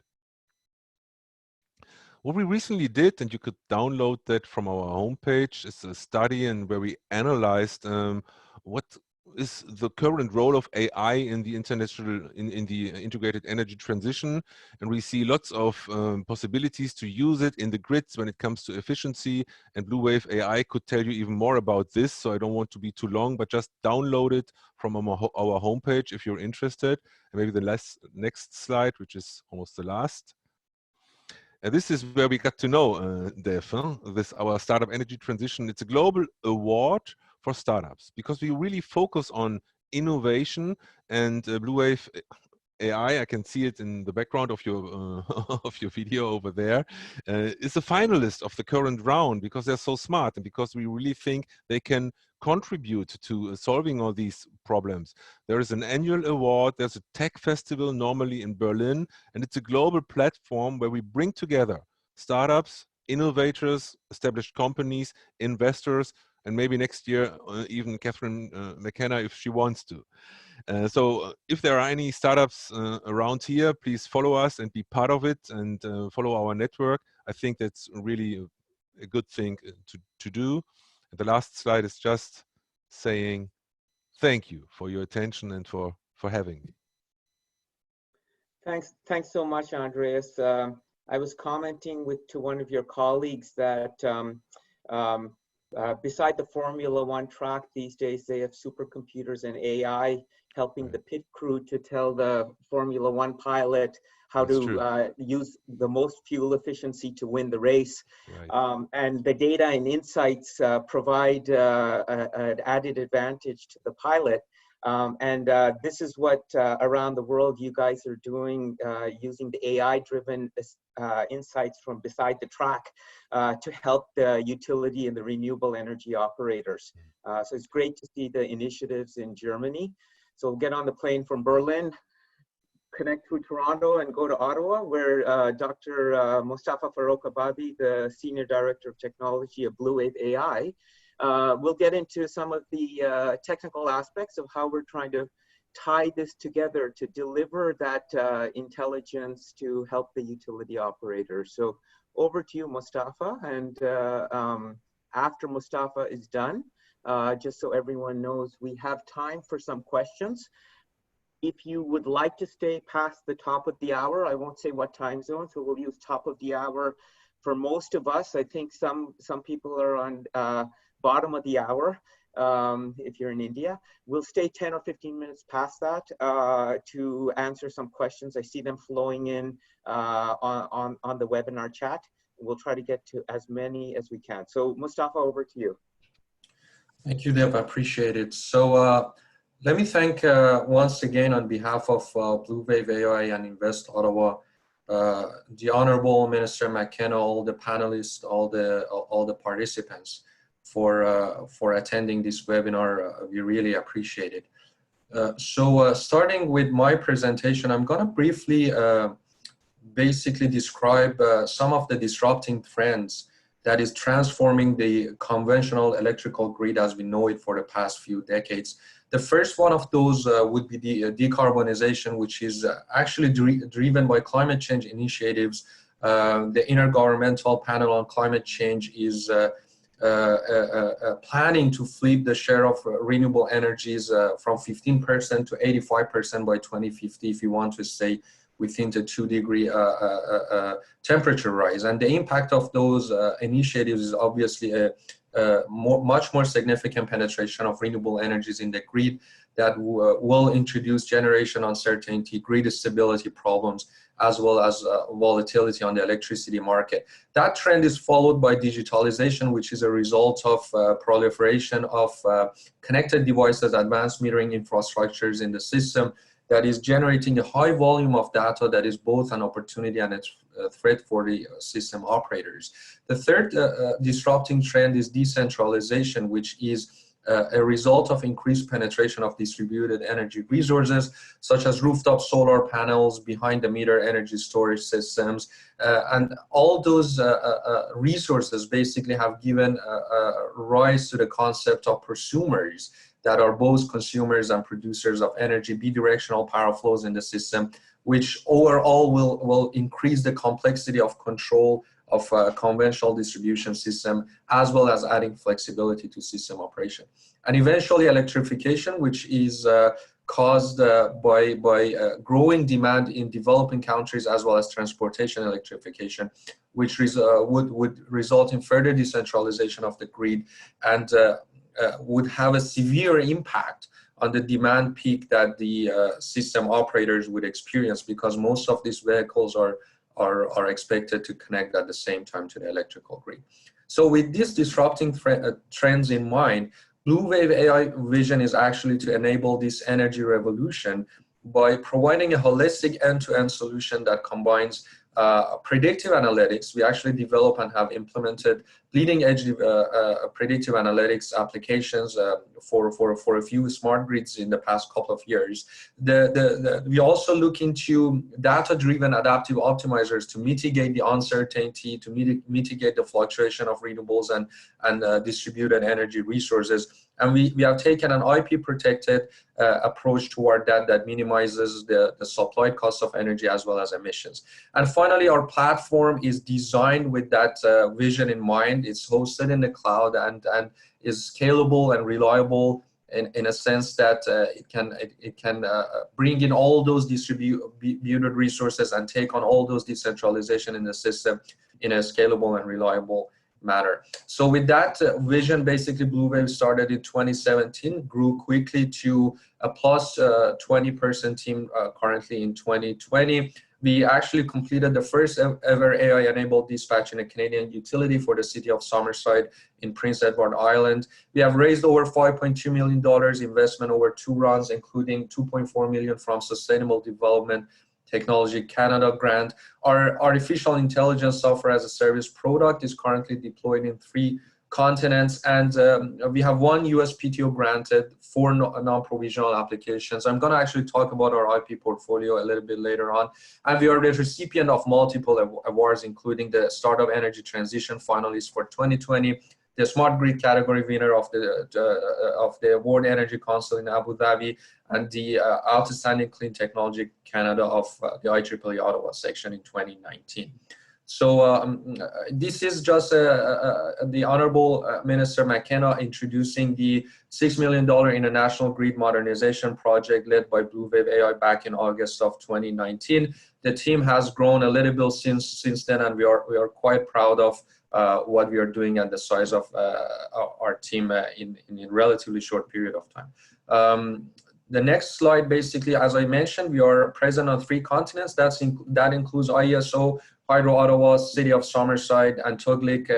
What we recently did, and you could download that from our homepage, is a study and where we analyzed what is the current role of AI in the integrated energy transition. And we see lots of possibilities to use it in the grids when it comes to efficiency. And BluWave-ai could tell you even more about this, so I don't want to be too long, but just download it from our homepage if you're interested. And maybe the next slide, which is almost the last. And this is where we got to know Dev, this our startup energy transition. It's a global award for startups because we really focus on innovation, and BluWave AI, I can see it in the background of your of your video over there, is a finalist of the current round because they're so smart and because we really think they can contribute to solving all these problems. There is an annual award, there's a tech festival normally in Berlin, and it's a global platform where we bring together startups, innovators, established companies, investors, and maybe next year even Catherine McKenna if she wants to. So if there are any startups around here, please follow us and be part of it and follow our network. I think that's really a good thing to do. And the last slide is just saying thank you for your attention and for having me. Thanks so much, Andreas. I was commenting to one of your colleagues that beside the Formula One track these days, they have supercomputers and AI helping the pit crew to tell the Formula One pilot how to use the most fuel efficiency to win the race. Right. And the data and insights provide an added advantage to the pilot. This is what around the world you guys are doing using the AI-driven insights from beside the track to help the utility and the renewable energy operators. So it's great to see the initiatives in Germany. So we'll get on the plane from Berlin, connect through Toronto and go to Ottawa, where Dr. Mustafa Farokh-Abadi, the Senior Director of Technology of BluWave-ai, we'll get into some of the technical aspects of how we're trying to tie this together to deliver that intelligence to help the utility operators. So over to you, Mustafa. And after Mustafa is done, just so everyone knows, we have time for some questions. If you would like to stay past the top of the hour, I won't say what time zone, so we'll use top of the hour for most of us. I think some people are on bottom of the hour. If you're in India, we'll stay 10 or 15 minutes past that to answer some questions. I see them flowing in on the webinar chat. We'll try to get to as many as we can. So Mustafa, over to you. Thank you, Dev. I appreciate it. So let me thank once again on behalf of BluWave-ai and Invest Ottawa, the Honourable Minister McKenna, all the panelists, all the participants for attending this webinar. We really appreciate it. So starting with my presentation, I'm going to briefly basically describe some of the disrupting trends that is transforming the conventional electrical grid as we know it for the past few decades. The first one of those would be the decarbonization, which is actually driven by climate change initiatives. The Intergovernmental Panel on Climate Change is planning to flip the share of renewable energies from 15% to 85% by 2050 if you want to stay within the 2-degree temperature rise. And the impact of those initiatives is obviously a much more significant penetration of renewable energies in the grid that will introduce generation uncertainty, grid stability problems, as well as volatility on the electricity market. That trend is followed by digitalization, which is a result of proliferation of connected devices, advanced metering infrastructures in the system that is generating a high volume of data that is both an opportunity and a threat for the system operators. The third disrupting trend is decentralization, which is a result of increased penetration of distributed energy resources, such as rooftop solar panels, behind-the-meter energy storage systems, and all those resources basically have given rise to the concept of prosumers that are both consumers and producers of energy, bidirectional power flows in the system, which overall will increase the complexity of control of a conventional distribution system, as well as adding flexibility to system operation. And eventually electrification, which is caused by growing demand in developing countries, as well as transportation electrification, which would result in further decentralization of the grid and would have a severe impact on the demand peak that the system operators would experience, because most of these vehicles are expected to connect at the same time to the electrical grid. So with these disrupting trends in mind, BluWave-ai vision is actually to enable this energy revolution by providing a holistic end-to-end solution that combines predictive analytics. We actually develop and have implemented leading-edge predictive analytics applications for a few smart grids in the past couple of years. We also look into data-driven adaptive optimizers to mitigate the uncertainty, to mitigate the fluctuation of renewables and distributed energy resources. And we have taken an IP-protected approach toward that minimizes the supply cost of energy as well as emissions. And finally, our platform is designed with that vision in mind. It's hosted in the cloud and is scalable and reliable in a sense that it can bring in all those distributed resources and take on all those decentralization in the system in a scalable and reliable manner. So with that vision, basically BluWave started in 2017, grew quickly to a plus 20-person team currently in 2020. We actually completed the first ever AI-enabled dispatch in a Canadian utility for the city of Summerside in Prince Edward Island. We have raised over $5.2 million investment over 2 rounds, including $2.4 million from Sustainable Development Technology Canada grant. Our artificial intelligence software as a service product is currently deployed in 3 continents, and we have 1 USPTO granted, 4 non-provisional applications. I'm going to actually talk about our IP portfolio a little bit later on. And we are the recipient of multiple awards, including the Startup Energy Transition finalist for 2020, the Smart Grid category winner of the World Energy Council in Abu Dhabi, and the Outstanding Clean Technology Canada of the IEEE Ottawa section in 2019. So this is just the Honourable Minister McKenna introducing the $6 million international grid modernization project led by BluWave-ai back in August of 2019. The team has grown a little bit since then, and we are quite proud of what we are doing and the size of our team in a relatively short period of time. The next slide, basically, as I mentioned, we are present on 3 continents. That includes IESO, Hydro Ottawa, City of Summerside, and Tuglik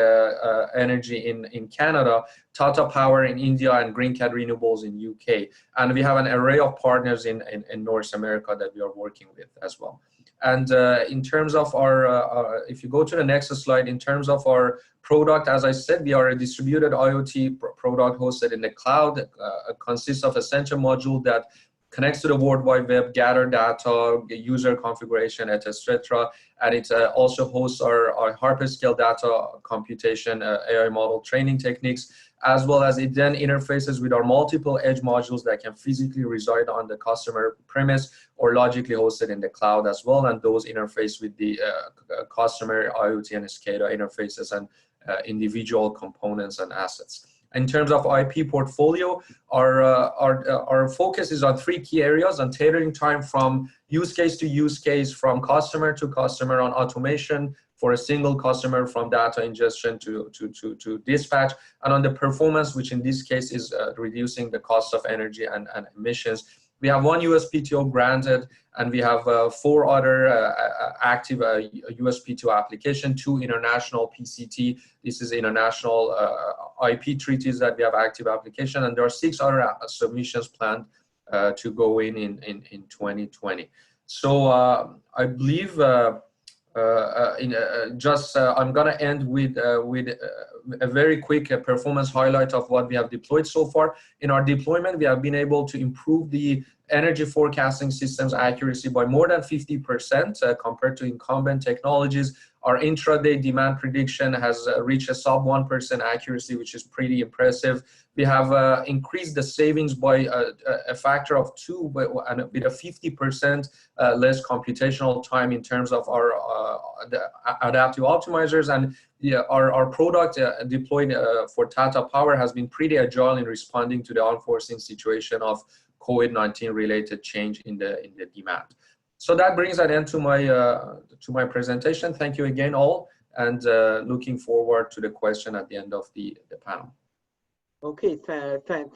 Energy in Canada, Tata Power in India, and Green Cat Renewables in UK. And we have an array of partners in North America that we are working with as well. And in terms of our, if you go to the next slide, in terms of our product, as I said, we are a distributed IoT product hosted in the cloud. It consists of a central module that connects to the World Wide Web, gather data, user configuration, etc. And it also hosts our hyperscale data computation, AI model training techniques, as well as it then interfaces with our multiple edge modules that can physically reside on the customer premise or logically hosted in the cloud as well. And those interface with the customer IoT and SCADA interfaces and individual components and assets. In terms of IP portfolio, our focus is on 3 key areas: on tailoring time from use case to use case, from customer to customer, on automation for a single customer from data ingestion to dispatch, and on the performance, which in this case is reducing the cost of energy and emissions. We have 1 USPTO granted, and we have 4 other active USPTO application, 2 international PCT. This is international IP treaties that we have active application, and there are 6 other submissions planned to go in 2020. So I believe I'm going to end with a very quick performance highlight of what we have deployed so far. In our deployment, we have been able to improve the energy forecasting system's accuracy by more than 50% compared to incumbent technologies. Our intraday demand prediction has reached a sub 1% accuracy, which is pretty impressive. We have increased the savings by a factor of 2, and with a 50% less computational time in terms of our the adaptive optimizers. And our product deployed for Tata Power has been pretty agile in responding to the unforeseen situation of COVID-19 related change in the demand. So that brings an end to my presentation. Thank you again all, and looking forward to the question at the end of the panel. Okay,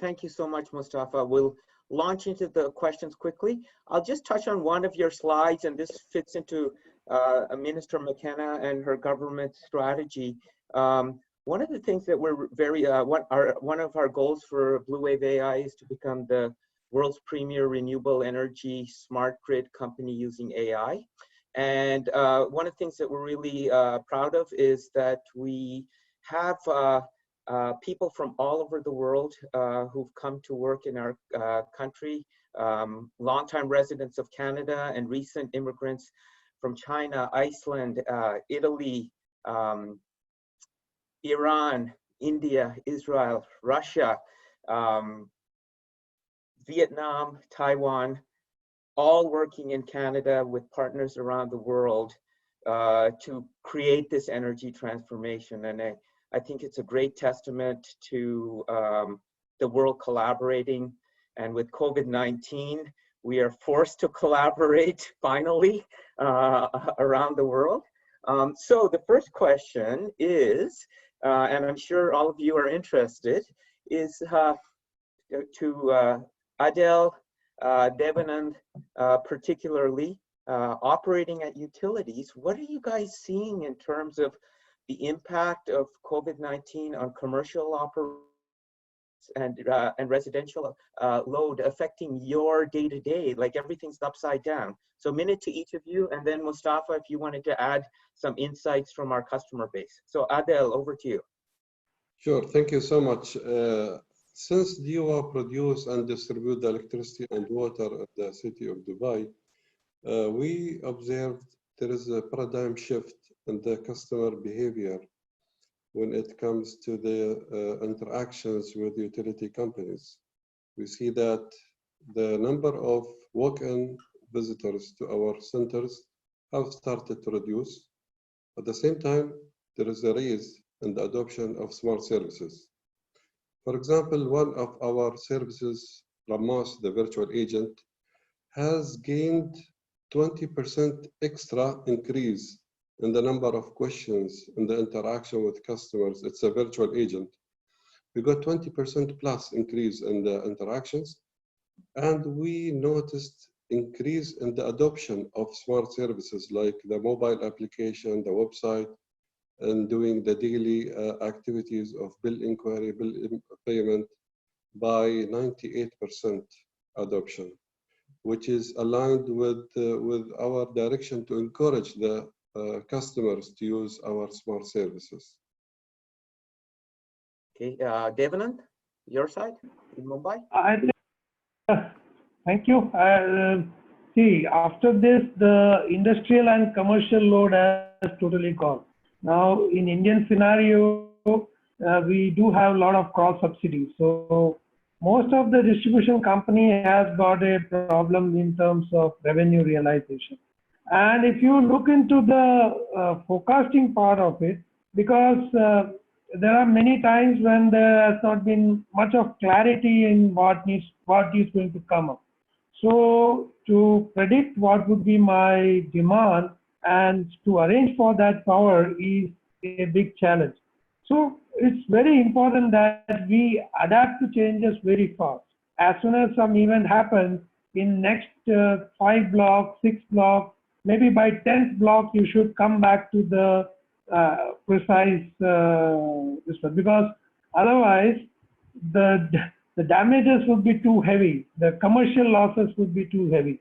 thank you so much, Mustafa. We'll launch into the questions quickly. I'll just touch on one of your slides, and this fits into Minister McKenna and her government strategy. One of the things that we're very, one of our goals for BluWave-ai is to become the world's premier renewable energy smart grid company using AI. And one of the things that we're really proud of is that we have people from all over the world who've come to work in our country, longtime residents of Canada and recent immigrants from China, Iceland, Italy, Iran, India, Israel, Russia, Vietnam, Taiwan, all working in Canada with partners around the world to create this energy transformation. And I think it's a great testament to the world collaborating. And with COVID-19, we are forced to collaborate finally around the world. So the first question is, and I'm sure all of you are interested, is to Adel, Devanand, particularly operating at utilities. What are you guys seeing in terms of the impact of COVID-19 on commercial operations and residential load affecting your day-to-day? Like everything's upside down. So a minute to each of you, and then Mustafa, if you wanted to add some insights from our customer base. So Adel, over to you. Sure, thank you so much. Since DEWA produce and distribute the electricity and water in the city of Dubai, we observed there is a paradigm shift in the customer behavior when it comes to the interactions with utility companies. We see that the number of walk-in visitors to our centers have started to reduce. At the same time, there is a rise in the adoption of smart services. For example, one of our services, Ramos, the virtual agent, has gained 20% extra increase in the number of questions in the interaction with customers. It's a virtual agent. We got 20% plus increase in the interactions, and we noticed increase in the adoption of smart services like the mobile application, the website, and doing the daily activities of bill inquiry, bill payment by 98% adoption, which is aligned with our direction to encourage the customers to use our smart services. Okay, Devanand, your side in Mumbai? I think, thank you. See, after this, the industrial and commercial load has totally gone. Now, in Indian scenario, we do have a lot of cross subsidies. So most of the distribution company has got a problem in terms of revenue realization. And if you look into the forecasting part of it, because there are many times when there has not been much of clarity in what is going to come up. So to predict what would be my demand and to arrange for that power is a big challenge. So it's very important that we adapt to changes very fast. As soon as some event happens, in next 5 blocks, 6 blocks, maybe by 10th block, you should come back to the precise because otherwise the damages would be too heavy. The commercial losses would be too heavy.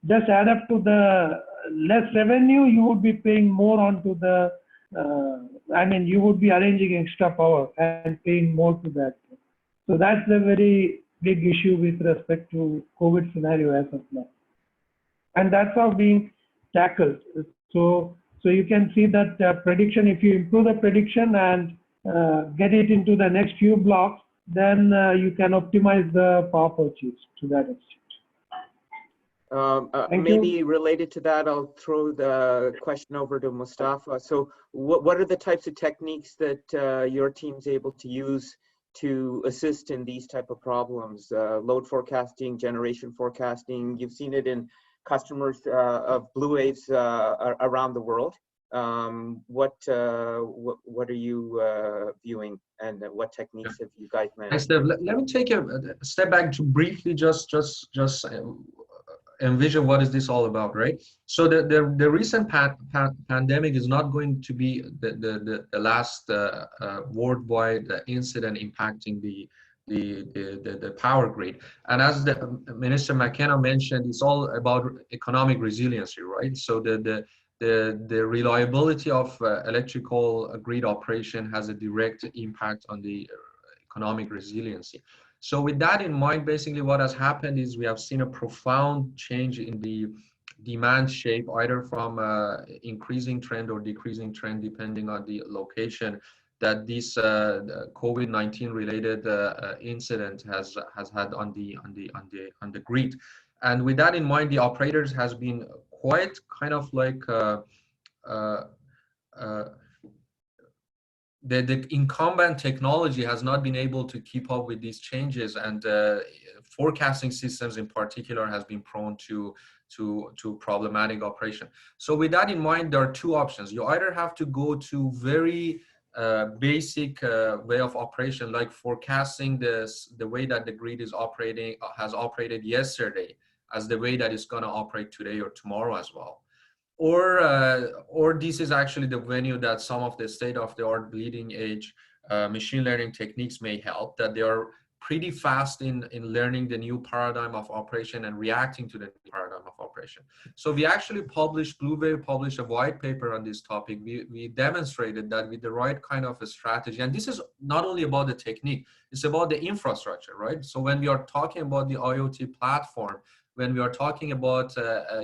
Just add up to the less revenue, you would be paying more onto the, you would be arranging extra power and paying more to that. So that's a very big issue with respect to COVID scenario as of now. And that's how being tackled. So you can see that prediction, if you improve the prediction and get it into the next few blocks, then you can optimize the power purchase to that extent. Maybe related to that, I'll throw the question over to Mustafa. So what are the types of techniques that your team's able to use to assist in these type of problems? Load forecasting, generation forecasting, you've seen it in customers of BluWave's around the world. What are you viewing, and what techniques have you guys managed? Thanks, Dev. Let me take a step back to briefly just envision what is this all about, right? So the recent pandemic is not going to be the last worldwide incident impacting the the power grid. And as the Minister McKenna mentioned, it's all about economic resiliency, right? So the reliability of electrical grid operation has a direct impact on the economic resiliency. So with that in mind, basically what has happened is we have seen a profound change in the demand shape, either from increasing trend or decreasing trend, depending on the location that this COVID-19 related incident has had on the grid. And with that in mind, the operators has been quite kind of like the incumbent technology has not been able to keep up with these changes, and forecasting systems in particular has been prone to problematic operation. So with that in mind, there are two options. You either have to go to very basic way of operation, like forecasting the way that the grid is operating, has operated yesterday, as the way that it's going to operate today or tomorrow as well. Or this is actually the venue that some of the state-of-the-art bleeding edge machine learning techniques may help, that they are pretty fast in learning the new paradigm of operation and reacting to the new paradigm of operation. So we actually BluWave published a white paper on this topic. We demonstrated that with the right kind of a strategy, and this is not only about the technique, it's about the infrastructure, right? So when we are talking about the IoT platform, when we are talking about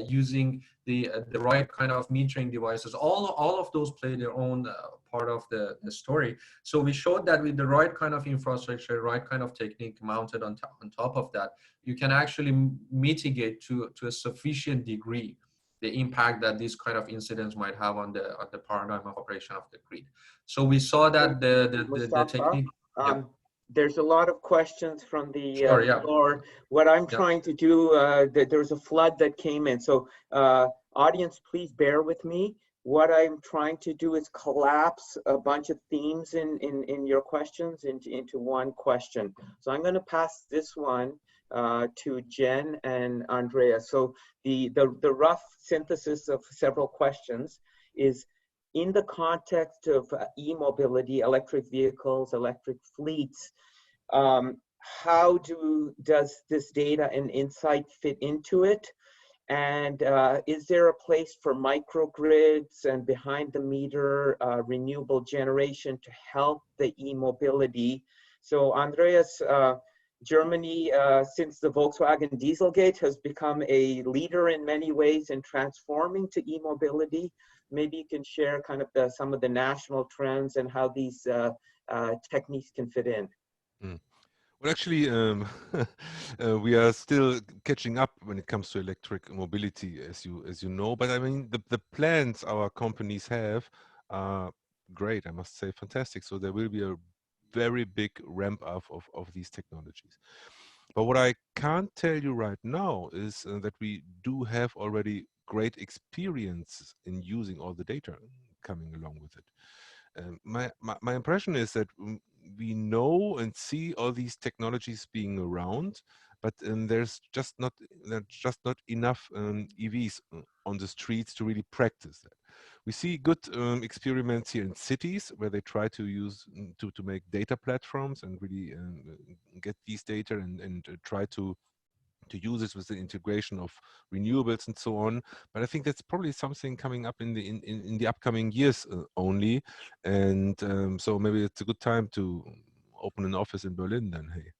using the right kind of metering devices, all of those play their own part of the story. So we showed that with the right kind of infrastructure, right kind of technique mounted on top of that, you can actually mitigate to a sufficient degree the impact that these kind of incidents might have on the paradigm of operation of the grid. So we saw that the technique. Yeah. There's a lot of questions from the floor. What I'm trying to do, there's a flood that came in. So audience, please bear with me. What I'm trying to do is collapse a bunch of themes in your questions into one question. So I'm going to pass this one to Jen and Andrea. So the rough synthesis of several questions is, in the context of e-mobility, electric vehicles, electric fleets, how does this data and insight fit into it? And is there a place for microgrids and behind the meter renewable generation to help the e-mobility? So Andreas, Germany, since the Volkswagen Dieselgate, has become a leader in many ways in transforming to e-mobility. Maybe you can share kind of some of the national trends and how these techniques can fit in. Well, actually, we are still catching up when it comes to electric mobility, as you know. But I mean, the plans our companies have are great. I must say, fantastic. So there will be a very big ramp up of these technologies. But what I can't tell you right now is that we do have already great experience in using all the data coming along with it. My impression is that we know and see all these technologies being around, but there's just not enough EVs on the streets to really practice that. We see good experiments here in cities where they try to use to make data platforms and really get these data and try to use it with the integration of renewables and so on. But I think that's probably something coming up in the upcoming years only. And so maybe it's a good time to open an office in Berlin then, hey.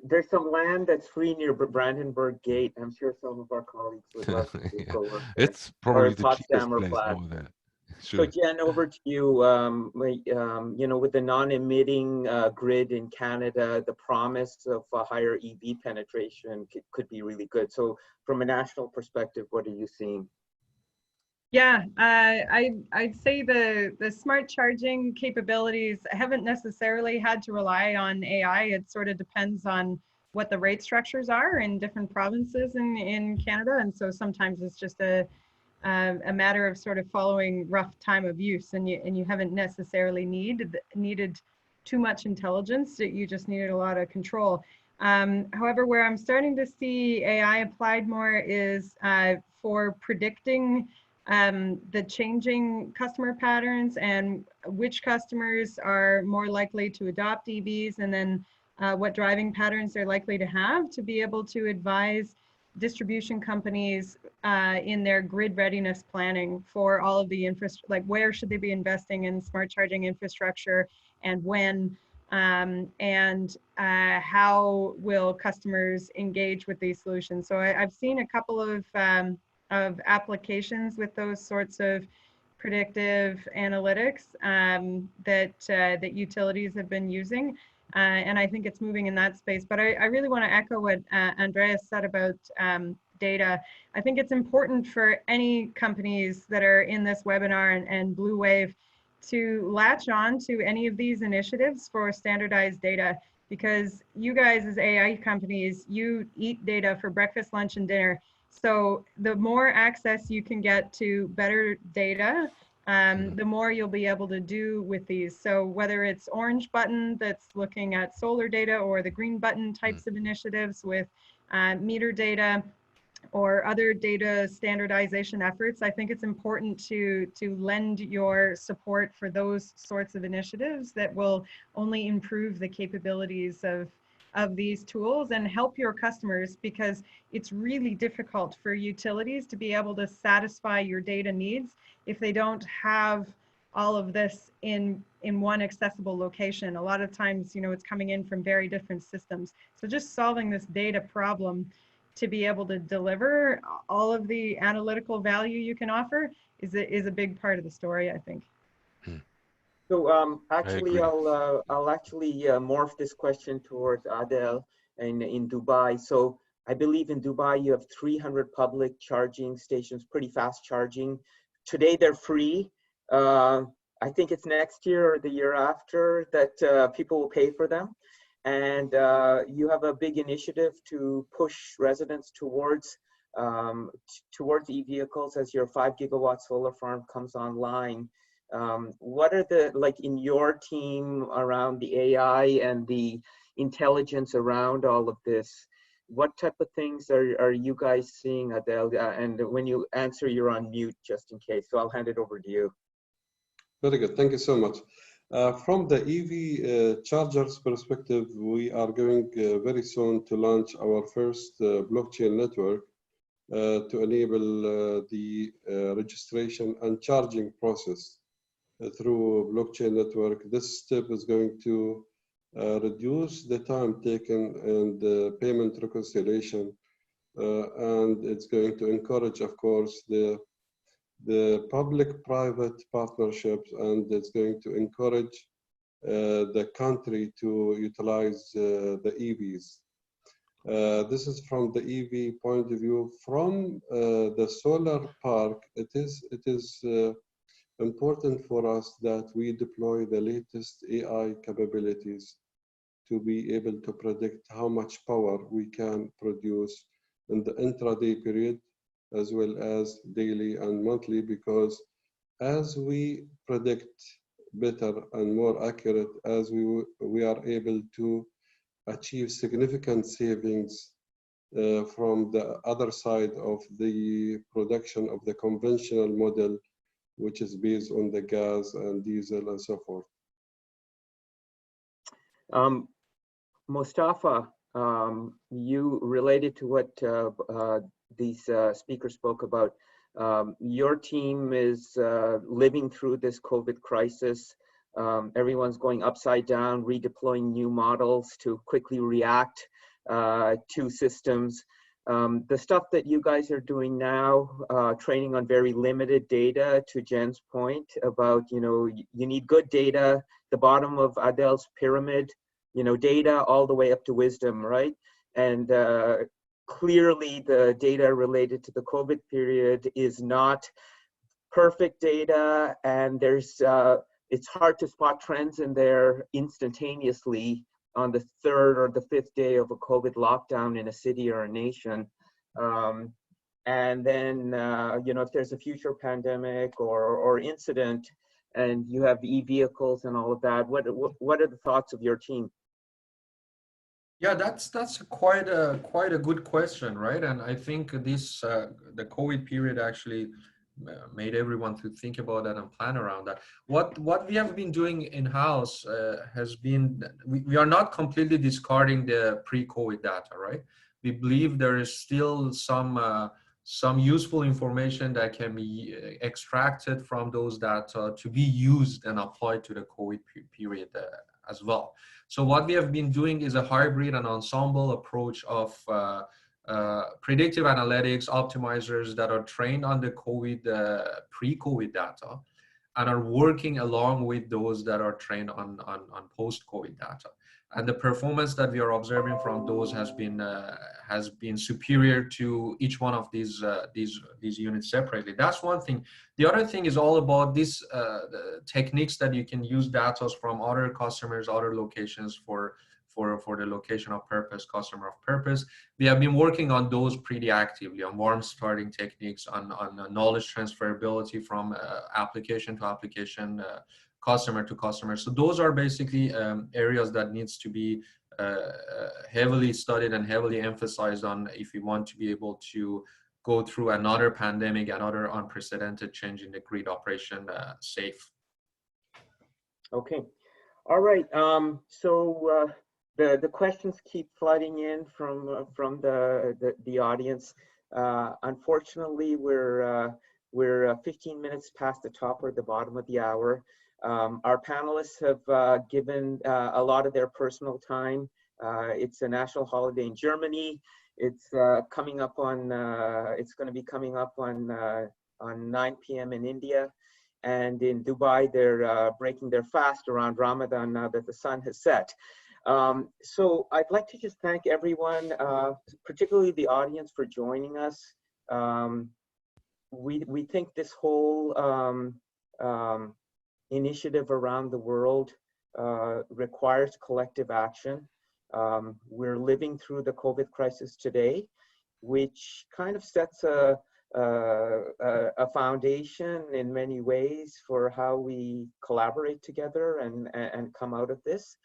There's some land that's free near Brandenburg Gate. I'm sure some of our colleagues would love to go work there. It's probably the cheapest place over there. Sure. So Jen, over to you. You know, with the non-emitting grid in Canada, the promise of a higher EV penetration could be really good. So from a national perspective, what are you seeing? Yeah, I'd say the smart charging capabilities haven't necessarily had to rely on AI. It sort of depends on what the rate structures are in different provinces in Canada. And so sometimes it's just a matter of sort of following rough time of use, and you haven't necessarily needed too much intelligence. You just needed a lot of control. However, where I'm starting to see AI applied more is for predicting the changing customer patterns and which customers are more likely to adopt EVs, and then what driving patterns they're likely to have, to be able to advise distribution companies in their grid readiness planning for all of the infrastructure, like where should they be investing in smart charging infrastructure and when, and how will customers engage with these solutions. So I've seen a couple of applications with those sorts of predictive analytics that utilities have been using. And I think it's moving in that space. But I really want to echo what Andreas said about data. I think it's important for any companies that are in this webinar and BluWave to latch on to any of these initiatives for standardized data, because you guys as AI companies, you eat data for breakfast, lunch, and dinner. So the more access you can get to better data, the more you'll be able to do with these. So whether it's orange button that's looking at solar data, or the green button types of initiatives with meter data or other data standardization efforts, I think it's important to lend your support for those sorts of initiatives that will only improve the capabilities of these tools and help your customers, because it's really difficult for utilities to be able to satisfy your data needs if they don't have all of this in one accessible location. A lot of times, you know, it's coming in from very different systems. So just solving this data problem to be able to deliver all of the analytical value you can offer is a big part of the story, I think. So actually, I'll actually morph this question towards Adel in Dubai. So I believe in Dubai you have 300 public charging stations, pretty fast charging. Today they're free. I think it's next year or the year after that people will pay for them. And you have a big initiative to push residents towards e-vehicles as your 5 gigawatt solar farm comes online. What are the, like in your team around the AI and the intelligence around all of this, what type of things are you guys seeing, Adel? And when you answer, you're on mute just in case. So I'll hand it over to you. Very good, thank you so much. From the EV chargers perspective, we are going very soon to launch our first blockchain network to enable the registration and charging process through blockchain network. This step is going to reduce the time taken and the payment reconciliation, and it's going to encourage, of course, the public-private partnerships, and it's going to encourage the country to utilize the EVs. This is from the EV point of view. From the solar park, it is important for us that we deploy the latest AI capabilities to be able to predict how much power we can produce in the intraday period, as well as daily and monthly, because as we predict better and more accurate, as we are able to achieve significant savings from the other side of the production of the conventional model, which is based on the gas and diesel and so forth. Mustafa, you related to what these speakers spoke about. Your team is living through this COVID crisis. Everyone's going upside down, redeploying new models to quickly react to systems. The stuff that you guys are doing now, training on very limited data, to Jen's point about, you know, you need good data, the bottom of Adel's pyramid, you know, data all the way up to wisdom, right? And clearly the data related to the COVID period is not perfect data, and there's it's hard to spot trends in there instantaneously on the 3rd or the 5th day of a COVID lockdown in a city or a nation. And then, you know, if there's a future pandemic or incident and you have e-vehicles and all of that, what are the thoughts of your team? Yeah, that's quite a good question, right? And I think this the COVID period actually made everyone to think about that and plan around that. What we have been doing in-house has been, we are not completely discarding the pre-COVID data, right? We believe there is still some useful information that can be extracted from those data to be used and applied to the COVID period as well. So what we have been doing is a hybrid and ensemble approach of predictive analytics optimizers that are trained on the pre-COVID data and are working along with those that are trained on post-COVID data. And the performance that we are observing from those has been superior to each one of these units separately. That's one thing. The other thing is all about these techniques that you can use data from other customers, other locations for the location of purpose, customer of purpose. We have been working on those pretty actively, on warm starting techniques, on knowledge transferability from application to application, customer to customer. So those are basically areas that needs to be heavily studied and heavily emphasized on if we want to be able to go through another pandemic, another unprecedented change in the grid operation safe. Okay, all right. So the questions keep flooding in from the audience. Unfortunately, we're 15 minutes past the top or the bottom of the hour. Our panelists have given a lot of their personal time. It's a national holiday in Germany. It's coming up on. It's going to be coming up on 9 p.m. in India, and in Dubai they're breaking their fast around Ramadan now that the sun has set. So I'd like to just thank everyone, particularly the audience, for joining us. We think this whole initiative around the world requires collective action. We're living through the COVID crisis today, which kind of sets a foundation in many ways for how we collaborate together and come out of this.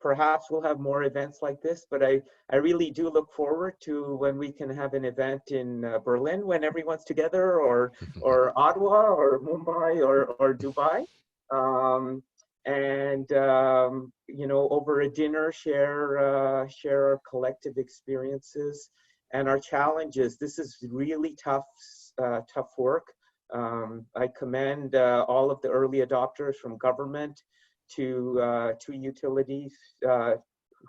Perhaps we'll have more events like this, but I really do look forward to when we can have an event in Berlin when everyone's together, or Ottawa, or Mumbai, or Dubai, and you know, over a dinner, share our collective experiences and our challenges. This is really tough work. I commend all of the early adopters, from government to utilities,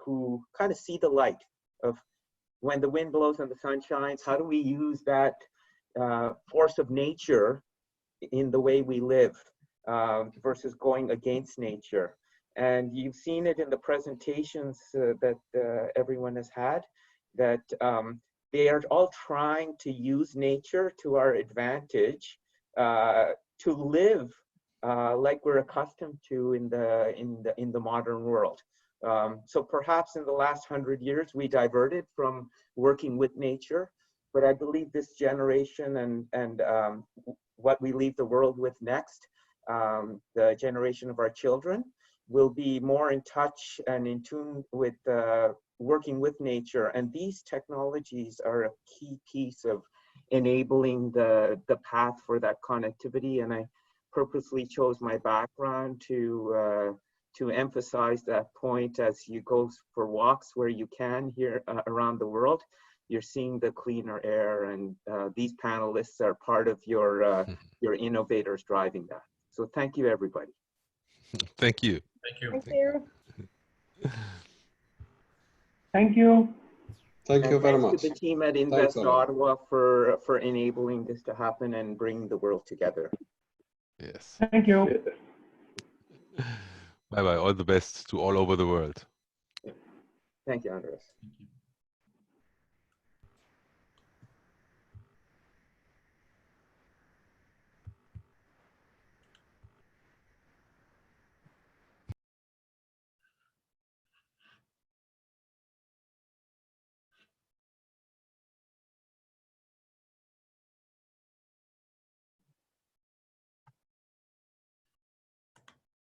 who kind of see the light of when the wind blows and the sun shines. How do we use that force of nature in the way we live versus going against nature? And you've seen it in the presentations that everyone has had, that they are all trying to use nature to our advantage to live like we're accustomed to in the modern world. So perhaps in the last 100 years we diverted from working with nature, but I believe this generation and what we leave the world with next, the generation of our children, will be more in touch and in tune with working with nature. And these technologies are a key piece of enabling the path for that connectivity. And I purposely chose my background to emphasize that point. As you go for walks where you can here around the world, you're seeing the cleaner air, and these panelists are part of your innovators driving that. So thank you, everybody. Thank you. Thank you. Thank you. Thank you. Thank you very much. Thanks to the team at Invest Ottawa for enabling this to happen and bring the world together. Yes. Thank you. Bye-bye. All the best to all over the world. Thank you, Andres. Thank you.